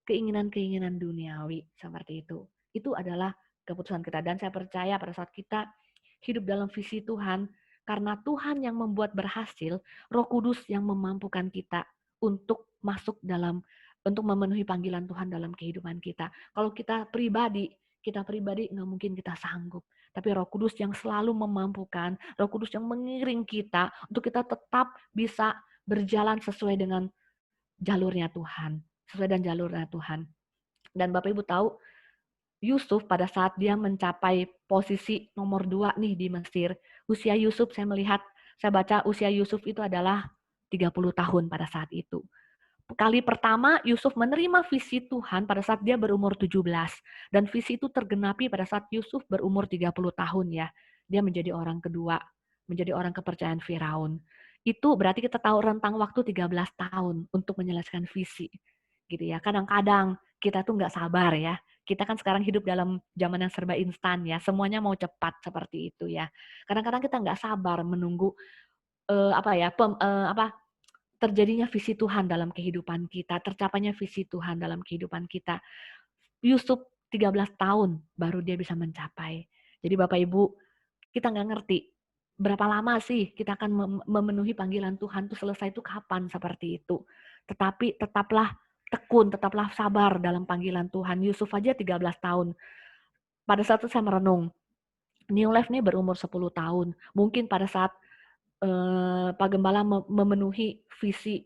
Speaker 1: keinginan-keinginan duniawi seperti itu. Itu adalah keputusan kita. Dan saya percaya pada saat kita hidup dalam visi Tuhan, karena Tuhan yang membuat berhasil, Roh Kudus yang memampukan kita untuk masuk untuk memenuhi panggilan Tuhan dalam kehidupan kita. Kalau kita pribadi nggak mungkin kita sanggup. Tapi Roh Kudus yang selalu memampukan, Roh Kudus yang mengiring kita untuk kita tetap bisa berjalan sesuai dengan jalurnya Tuhan. Sesuai dengan jalurnya Tuhan. Dan Bapak Ibu tahu, Yusuf pada saat dia mencapai posisi nomor 2 nih di Mesir, usia Yusuf saya baca usia Yusuf itu adalah 30 tahun pada saat itu. Kali pertama Yusuf menerima visi Tuhan pada saat dia berumur 17. Dan visi itu tergenapi pada saat Yusuf berumur 30 tahun ya. Dia menjadi orang kedua, menjadi orang kepercayaan Firaun. Itu berarti kita tahu rentang waktu 13 tahun untuk menyelesaikan visi. Gitu ya. Kadang-kadang kita tuh nggak sabar ya. Kita kan sekarang hidup dalam zaman yang serba instan ya. Semuanya mau cepat seperti itu ya. Kadang-kadang kita nggak sabar menunggu terjadinya visi Tuhan dalam kehidupan kita, tercapainya visi Tuhan dalam kehidupan kita. Yusuf 13 tahun baru dia bisa mencapai. Jadi Bapak Ibu, kita nggak ngerti berapa lama sih kita akan memenuhi panggilan Tuhan itu selesai itu kapan seperti itu. Tetapi tetaplah tekun, tetaplah sabar dalam panggilan Tuhan. Yusuf aja 13 tahun. Pada saat itu saya merenung, New Life nih berumur 10 tahun. Mungkin pada saat Pak Gembala memenuhi visi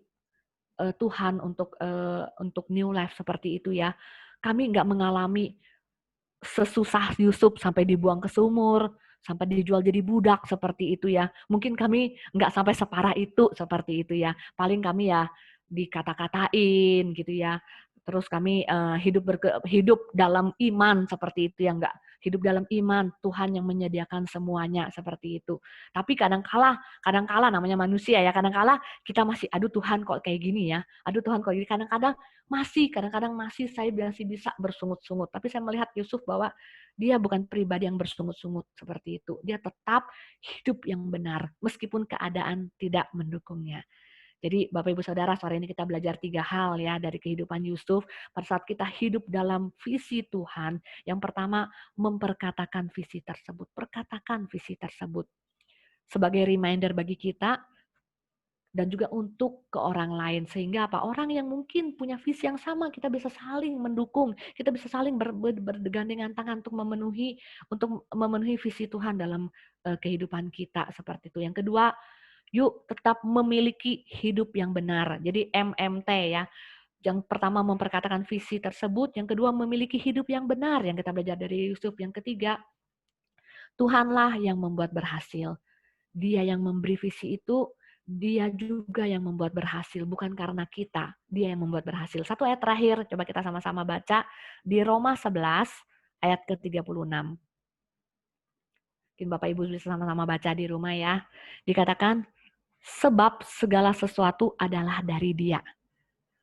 Speaker 1: Tuhan untuk New Life seperti itu ya. Kami nggak mengalami sesusah Yusuf sampai dibuang ke sumur, sampai dijual jadi budak seperti itu ya. Mungkin kami nggak sampai separah itu seperti itu ya. Paling kami ya dikata-katain gitu ya. Terus kami hidup dalam iman seperti itu ya, nggak hidup dalam iman, Tuhan yang menyediakan semuanya seperti itu. Tapi kadang-kala namanya manusia ya, kadang-kala kita masih aduh Tuhan kok kayak gini ya. Aduh Tuhan kok gini, kadang-kadang masih saya masih bisa bersungut-sungut. Tapi saya melihat Yusuf bahwa dia bukan pribadi yang bersungut-sungut seperti itu. Dia tetap hidup yang benar meskipun keadaan tidak mendukungnya. Jadi Bapak Ibu Saudara, sore ini kita belajar 3 hal ya dari kehidupan Yusuf pada saat kita hidup dalam visi Tuhan. Yang pertama, memperkatakan visi tersebut. Perkatakan visi tersebut. Sebagai reminder bagi kita dan juga untuk ke orang lain. Sehingga apa? Orang yang mungkin punya visi yang sama, kita bisa saling mendukung, kita bisa saling bergandengan tangan untuk memenuhi visi Tuhan dalam kehidupan kita seperti itu. Yang kedua, yuk tetap memiliki hidup yang benar. Jadi MMT ya. Yang pertama memperkatakan visi tersebut, yang kedua memiliki hidup yang benar yang kita belajar dari Yusuf. Yang ketiga, Tuhanlah yang membuat berhasil. Dia yang memberi visi itu, dia juga yang membuat berhasil, bukan karena kita. Dia yang membuat berhasil. Satu ayat terakhir, coba kita sama-sama baca di Roma 11 ayat ke-36. Mungkin Bapak Ibu bisa sama-sama baca di rumah ya. Dikatakan, sebab segala sesuatu adalah dari Dia.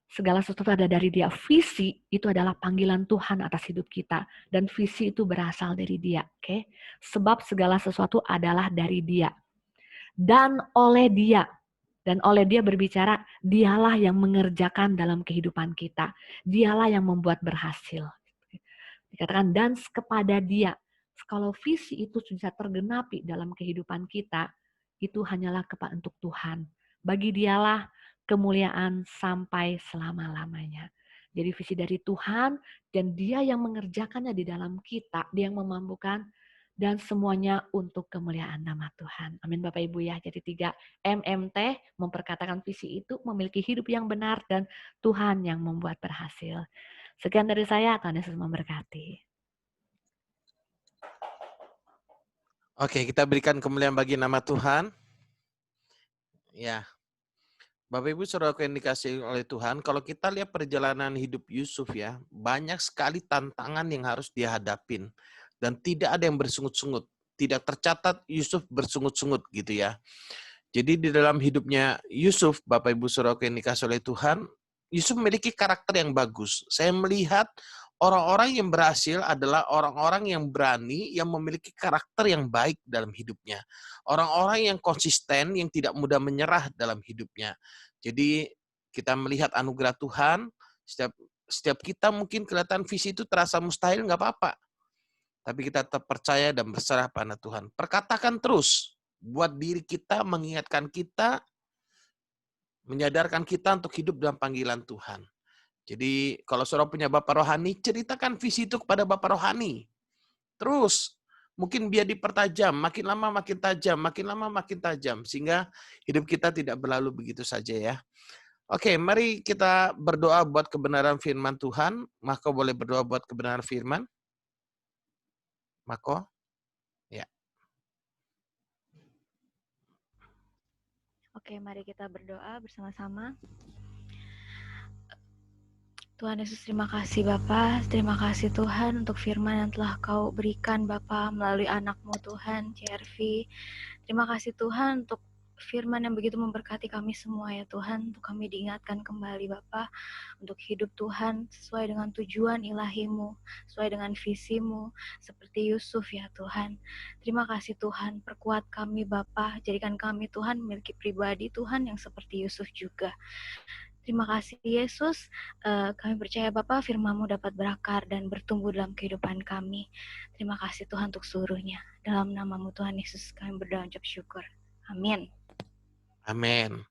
Speaker 1: Segala sesuatu ada dari Dia. Visi itu adalah panggilan Tuhan atas hidup kita. Dan visi itu berasal dari Dia. Oke? Sebab segala sesuatu adalah dari Dia. Dan oleh Dia. Dan oleh Dia berbicara, Dialah yang mengerjakan dalam kehidupan kita. Dialah yang membuat berhasil. Dikatakan, dan kepada Dia. Kalau visi itu bisa tergenapi dalam kehidupan kita, itu hanyalah untuk Tuhan. Bagi Dialah kemuliaan sampai selama-lamanya. Jadi visi dari Tuhan, dan Dia yang mengerjakannya di dalam kita, Dia yang memampukan, dan semuanya untuk kemuliaan nama Tuhan. Amin Bapak Ibu ya. Jadi 3 MMT memperkatakan visi itu memiliki hidup yang benar dan Tuhan yang membuat berhasil. Sekian dari saya, Tuhan Yesus memberkati.
Speaker 2: Oke, kita berikan kemuliaan bagi nama Tuhan. Ya, Bapak Ibu Saudaraku yang dikasihi oleh Tuhan, kalau kita lihat perjalanan hidup Yusuf ya, banyak sekali tantangan yang harus dia hadapin. Dan tidak ada yang bersungut-sungut. Tidak tercatat Yusuf bersungut-sungut gitu ya. Jadi di dalam hidupnya Yusuf, Bapak Ibu Saudaraku yang dikasihi oleh Tuhan, Yusuf memiliki karakter yang bagus. Saya melihat orang-orang yang berhasil adalah orang-orang yang berani, yang memiliki karakter yang baik dalam hidupnya. Orang-orang yang konsisten, yang tidak mudah menyerah dalam hidupnya. Jadi kita melihat anugerah Tuhan, setiap kita mungkin kelihatan visi itu terasa mustahil, nggak apa-apa. Tapi kita tetap percaya dan berserah pada Tuhan. Perkatakan terus, buat diri kita, mengingatkan kita, menyadarkan kita untuk hidup dalam panggilan Tuhan. Jadi kalau saudara punya Bapak Rohani, ceritakan visi itu kepada Bapak Rohani. Terus, mungkin biar dipertajam, makin lama makin tajam, makin lama makin tajam. Sehingga hidup kita tidak berlalu begitu saja ya. Oke, mari kita berdoa buat kebenaran firman Tuhan. Mako boleh berdoa buat kebenaran firman? Mako? Ya.
Speaker 3: Oke, mari kita berdoa bersama-sama. Tuhan Yesus, terima kasih Bapa, terima kasih Tuhan untuk firman yang telah Kau berikan Bapa melalui anak-Mu Tuhan, CRV. Terima kasih Tuhan untuk firman yang begitu memberkati kami semua ya Tuhan, untuk kami diingatkan kembali Bapa, untuk hidup Tuhan sesuai dengan tujuan ilahi-Mu, sesuai dengan visi-Mu, seperti Yusuf ya Tuhan. Terima kasih Tuhan, perkuat kami Bapa, jadikan kami Tuhan memiliki pribadi Tuhan yang seperti Yusuf juga. Terima kasih Yesus, kami percaya Bapa firman-Mu dapat berakar dan bertumbuh dalam kehidupan kami. Terima kasih Tuhan untuk seluruhnya. Dalam nama-Mu Tuhan Yesus kami berdoa ucap syukur. Amin.
Speaker 2: Amin.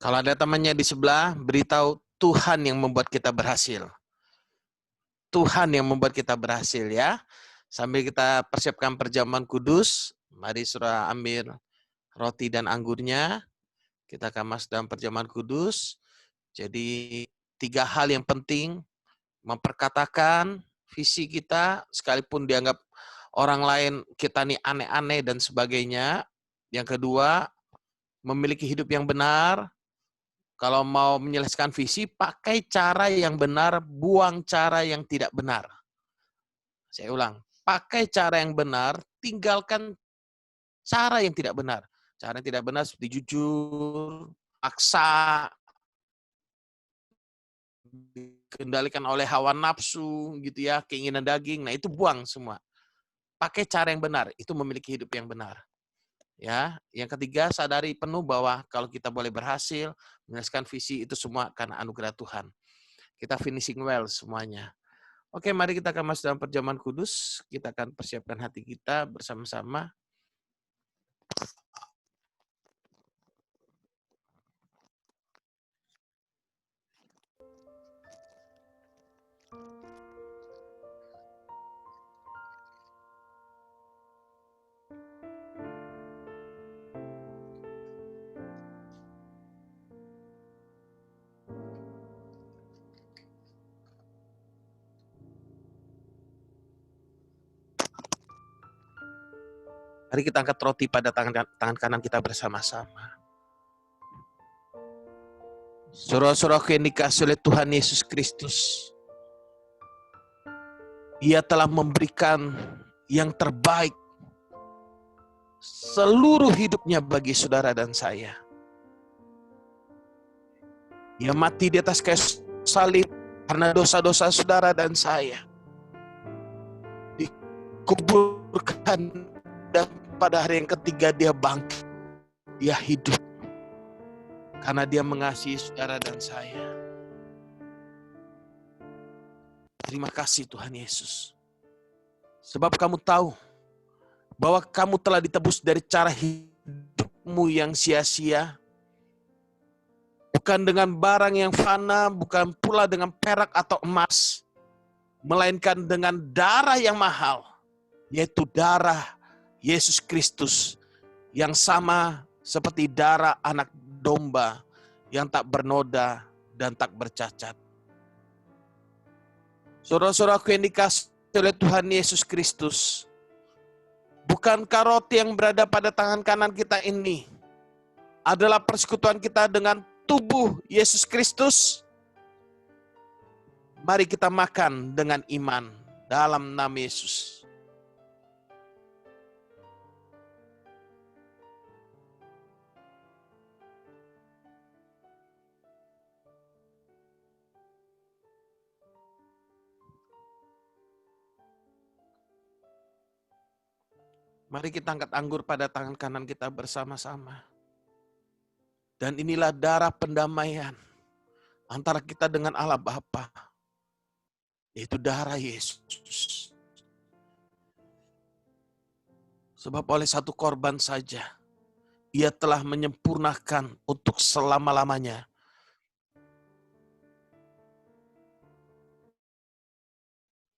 Speaker 2: Kalau ada temannya di sebelah, beritahu Tuhan yang membuat kita berhasil. Tuhan yang membuat kita berhasil ya. Sambil kita persiapkan perjamuan kudus, mari saudara ambil roti dan anggurnya. Kita kemas dalam perjamuan kudus. Jadi 3 hal yang penting, memperkatakan visi kita, sekalipun dianggap orang lain kita nih aneh-aneh dan sebagainya. Yang kedua, memiliki hidup yang benar. Kalau mau menyelesaikan visi, pakai cara yang benar, buang cara yang tidak benar. Saya ulang, pakai cara yang benar, tinggalkan cara yang tidak benar. Cara yang tidak benar seperti jujur, paksa, dikendalikan oleh hawa nafsu, gitu ya, keinginan daging. Nah, itu buang semua. Pakai cara yang benar, itu memiliki hidup yang benar. Ya, yang ketiga, sadari penuh bahwa kalau kita boleh berhasil menyelesaikan visi itu semua karena anugerah Tuhan. Kita finishing well semuanya. Oke, mari kita akan masuk dalam perjamuan kudus. Kita akan persiapkan hati kita bersama-sama. Mari kita angkat roti pada tangan kanan kita bersama-sama. Saudara-saudaraku yang dikasihi oleh Tuhan Yesus Kristus, Ia telah memberikan yang terbaik seluruh hidupnya bagi saudara dan saya. Ia mati di atas kayu salib karena dosa-dosa saudara dan saya. Dikuburkan dan pada hari yang ketiga dia bangkit. Dia hidup. Karena Dia mengasihi saudara dan saya. Terima kasih Tuhan Yesus. Sebab kamu tahu bahwa kamu telah ditebus dari cara hidupmu yang sia-sia. Bukan dengan barang yang fana, bukan pula dengan perak atau emas. Melainkan dengan darah yang mahal. Yaitu darah Yesus Kristus. Yang sama seperti darah anak domba yang tak bernoda dan tak bercacat. Saudara-saudaraku yang dikasihi oleh Tuhan Yesus Kristus, bukankah roti yang berada pada tangan kanan kita ini adalah persekutuan kita dengan tubuh Yesus Kristus? Mari kita makan dengan iman dalam nama Yesus. Mari kita angkat anggur pada tangan kanan kita bersama-sama. Dan inilah darah pendamaian antara kita dengan Allah Bapa, yaitu darah Yesus. Sebab oleh satu korban saja, Ia telah menyempurnakan untuk selama-lamanya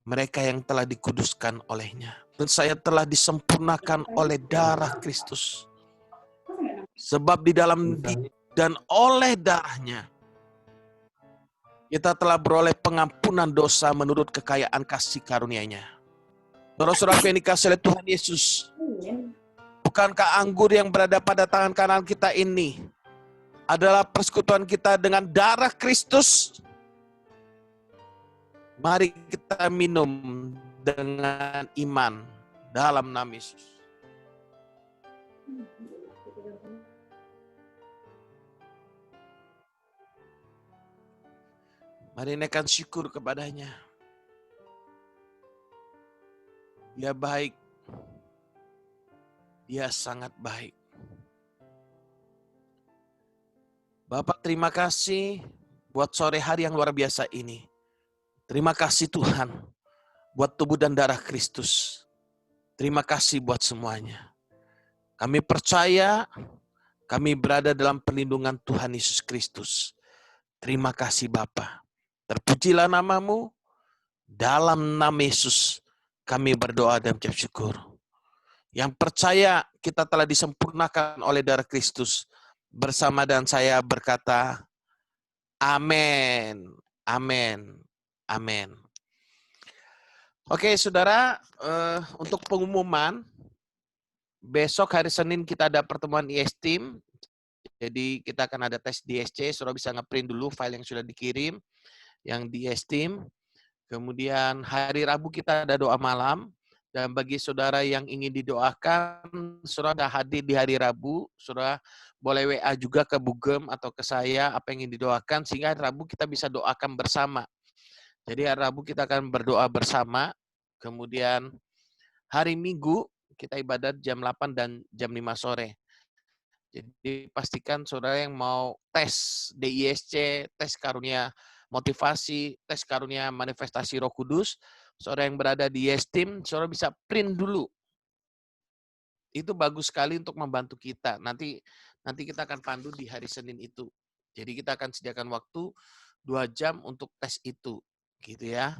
Speaker 2: mereka yang telah dikuduskan olehnya. Dan saya telah disempurnakan oleh darah Kristus. Sebab di dalam dan oleh darahnya, kita telah beroleh pengampunan dosa menurut kekayaan kasih karunia-Nya. Saudara-saudaraku yang dikasihi oleh Tuhan Yesus, bukankah anggur yang berada pada tangan kanan kita ini adalah persekutuan kita dengan darah Kristus? Mari kita minum dengan iman dalam nama Yesus. Mari naikkan syukur kepada-Nya. Dia baik. Dia sangat baik. Bapak, terima kasih buat sore hari yang luar biasa ini. Terima kasih Tuhan buat tubuh dan darah Kristus. Terima kasih buat semuanya. Kami percaya kami berada dalam perlindungan Tuhan Yesus Kristus. Terima kasih Bapa. Terpujilah nama-Mu. Dalam nama Yesus kami berdoa dan mengucap syukur. Yang percaya kita telah disempurnakan oleh darah Kristus. Bersama dan saya berkata, amin, amin, amin. Oke saudara, untuk pengumuman, besok hari Senin kita ada pertemuan IS-Team. Jadi kita akan ada tes di ISC, saudara bisa nge-print dulu file yang sudah dikirim, yang di IS-Team. Kemudian hari Rabu kita ada doa malam. Dan bagi saudara yang ingin didoakan, saudara hadir di hari Rabu, saudara boleh WA juga ke Bugem atau ke saya apa yang ingin didoakan, sehingga hari Rabu kita bisa doakan bersama. Jadi hari Rabu kita akan berdoa bersama, kemudian hari Minggu kita ibadat jam 8 dan jam 5 sore. Jadi pastikan saudara yang mau tes DISC, tes karunia motivasi, tes karunia manifestasi Roh Kudus, saudara yang berada di IS-Team, saudara bisa print dulu. Itu bagus sekali untuk membantu kita. Nanti kita akan pandu di hari Senin itu. Jadi kita akan sediakan waktu 2 jam untuk tes itu, gitu ya.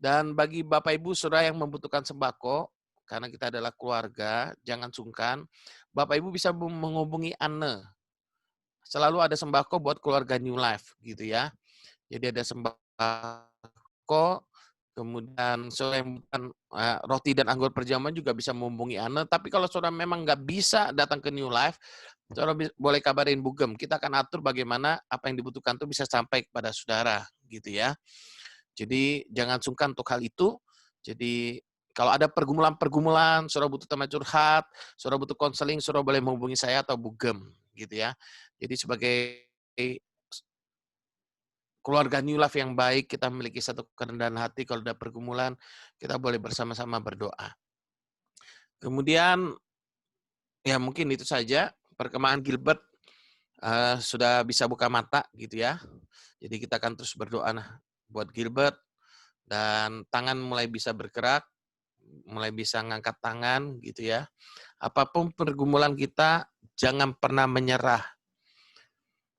Speaker 2: Dan bagi Bapak Ibu saudara yang membutuhkan sembako, karena kita adalah keluarga, jangan sungkan. Bapak Ibu bisa menghubungi Anne. Selalu ada sembako buat keluarga New Life, gitu ya. Jadi ada sembako, kemudian saudara yang bukan roti dan anggur perjamuan juga bisa menghubungi Anne. Tapi kalau saudara memang nggak bisa datang ke New Life, saudara boleh kabarin Bugem. Kita akan atur bagaimana apa yang dibutuhkan itu bisa sampai kepada saudara, gitu ya. Jadi jangan sungkan untuk hal itu. Jadi kalau ada pergumulan-pergumulan, saudara butuh teman curhat, saudara butuh konseling, saudara boleh menghubungi saya atau Bugem, gitu ya. Jadi sebagai keluarga New Life yang baik, kita memiliki satu kerendahan hati. Kalau ada pergumulan, kita boleh bersama-sama berdoa. Kemudian, ya mungkin itu saja perkembangan Gilbert. sudah bisa buka mata gitu ya. Jadi kita akan terus berdoa buat Gilbert, dan tangan mulai bisa bergerak, mulai bisa ngangkat tangan gitu ya. Apapun pergumulan kita, jangan pernah menyerah.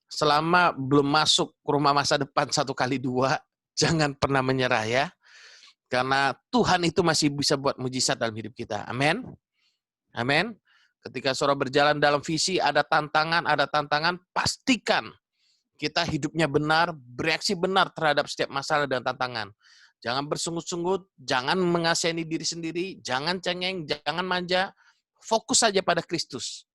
Speaker 2: Selama belum masuk rumah masa depan 1x2, jangan pernah menyerah ya. Karena Tuhan itu masih bisa buat mujizat dalam hidup kita. Amin. Amin. Ketika saudara berjalan dalam visi, ada tantangan, pastikan kita hidupnya benar, bereaksi benar terhadap setiap masalah dan tantangan. Jangan bersungut-sungut, jangan mengasihani diri sendiri, jangan cengeng, jangan manja. Fokus saja pada Kristus.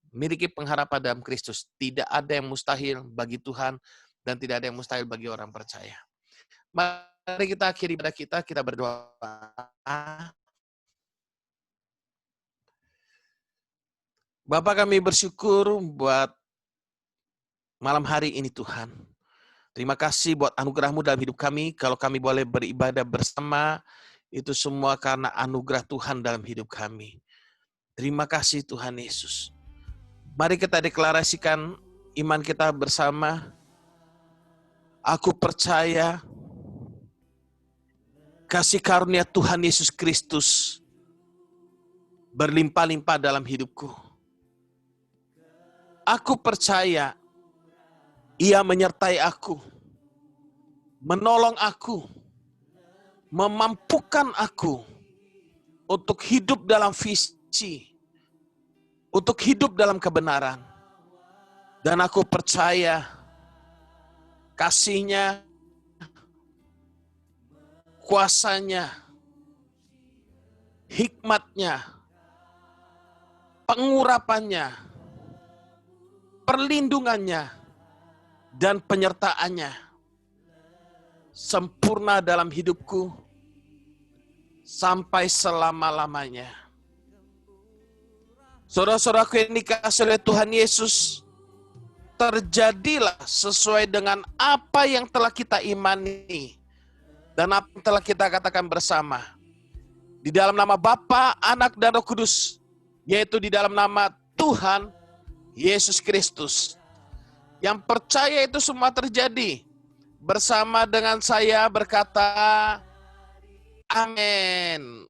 Speaker 2: Miliki pengharapan dalam Kristus. Tidak ada yang mustahil bagi Tuhan, dan tidak ada yang mustahil bagi orang percaya. Mari kita akhiri pada kita berdoa. Bapa, kami bersyukur buat malam hari ini Tuhan. Terima kasih buat anugerah-Mu dalam hidup kami. Kalau kami boleh beribadah bersama, itu semua karena anugerah Tuhan dalam hidup kami. Terima kasih Tuhan Yesus. Mari kita deklarasikan iman kita bersama. Aku percaya kasih karunia Tuhan Yesus Kristus berlimpah-limpah dalam hidupku. Aku percaya Ia menyertai aku, menolong aku, memampukan aku untuk hidup dalam visi, untuk hidup dalam kebenaran. Dan aku percaya kasih-Nya, kuasa-Nya, hikmat-Nya, pengurapan-Nya, perlindungan-Nya, dan penyertaan-Nya sempurna dalam hidupku sampai selama-lamanya. Saudara-saudaraku yang dikasihi oleh Tuhan Yesus, terjadilah sesuai dengan apa yang telah kita imani dan apa yang telah kita katakan bersama. Di dalam nama Bapa, Anak, dan Roh Kudus, yaitu di dalam nama Tuhan Yesus Kristus. Yang percaya itu semua terjadi. Bersama dengan saya berkata, amin.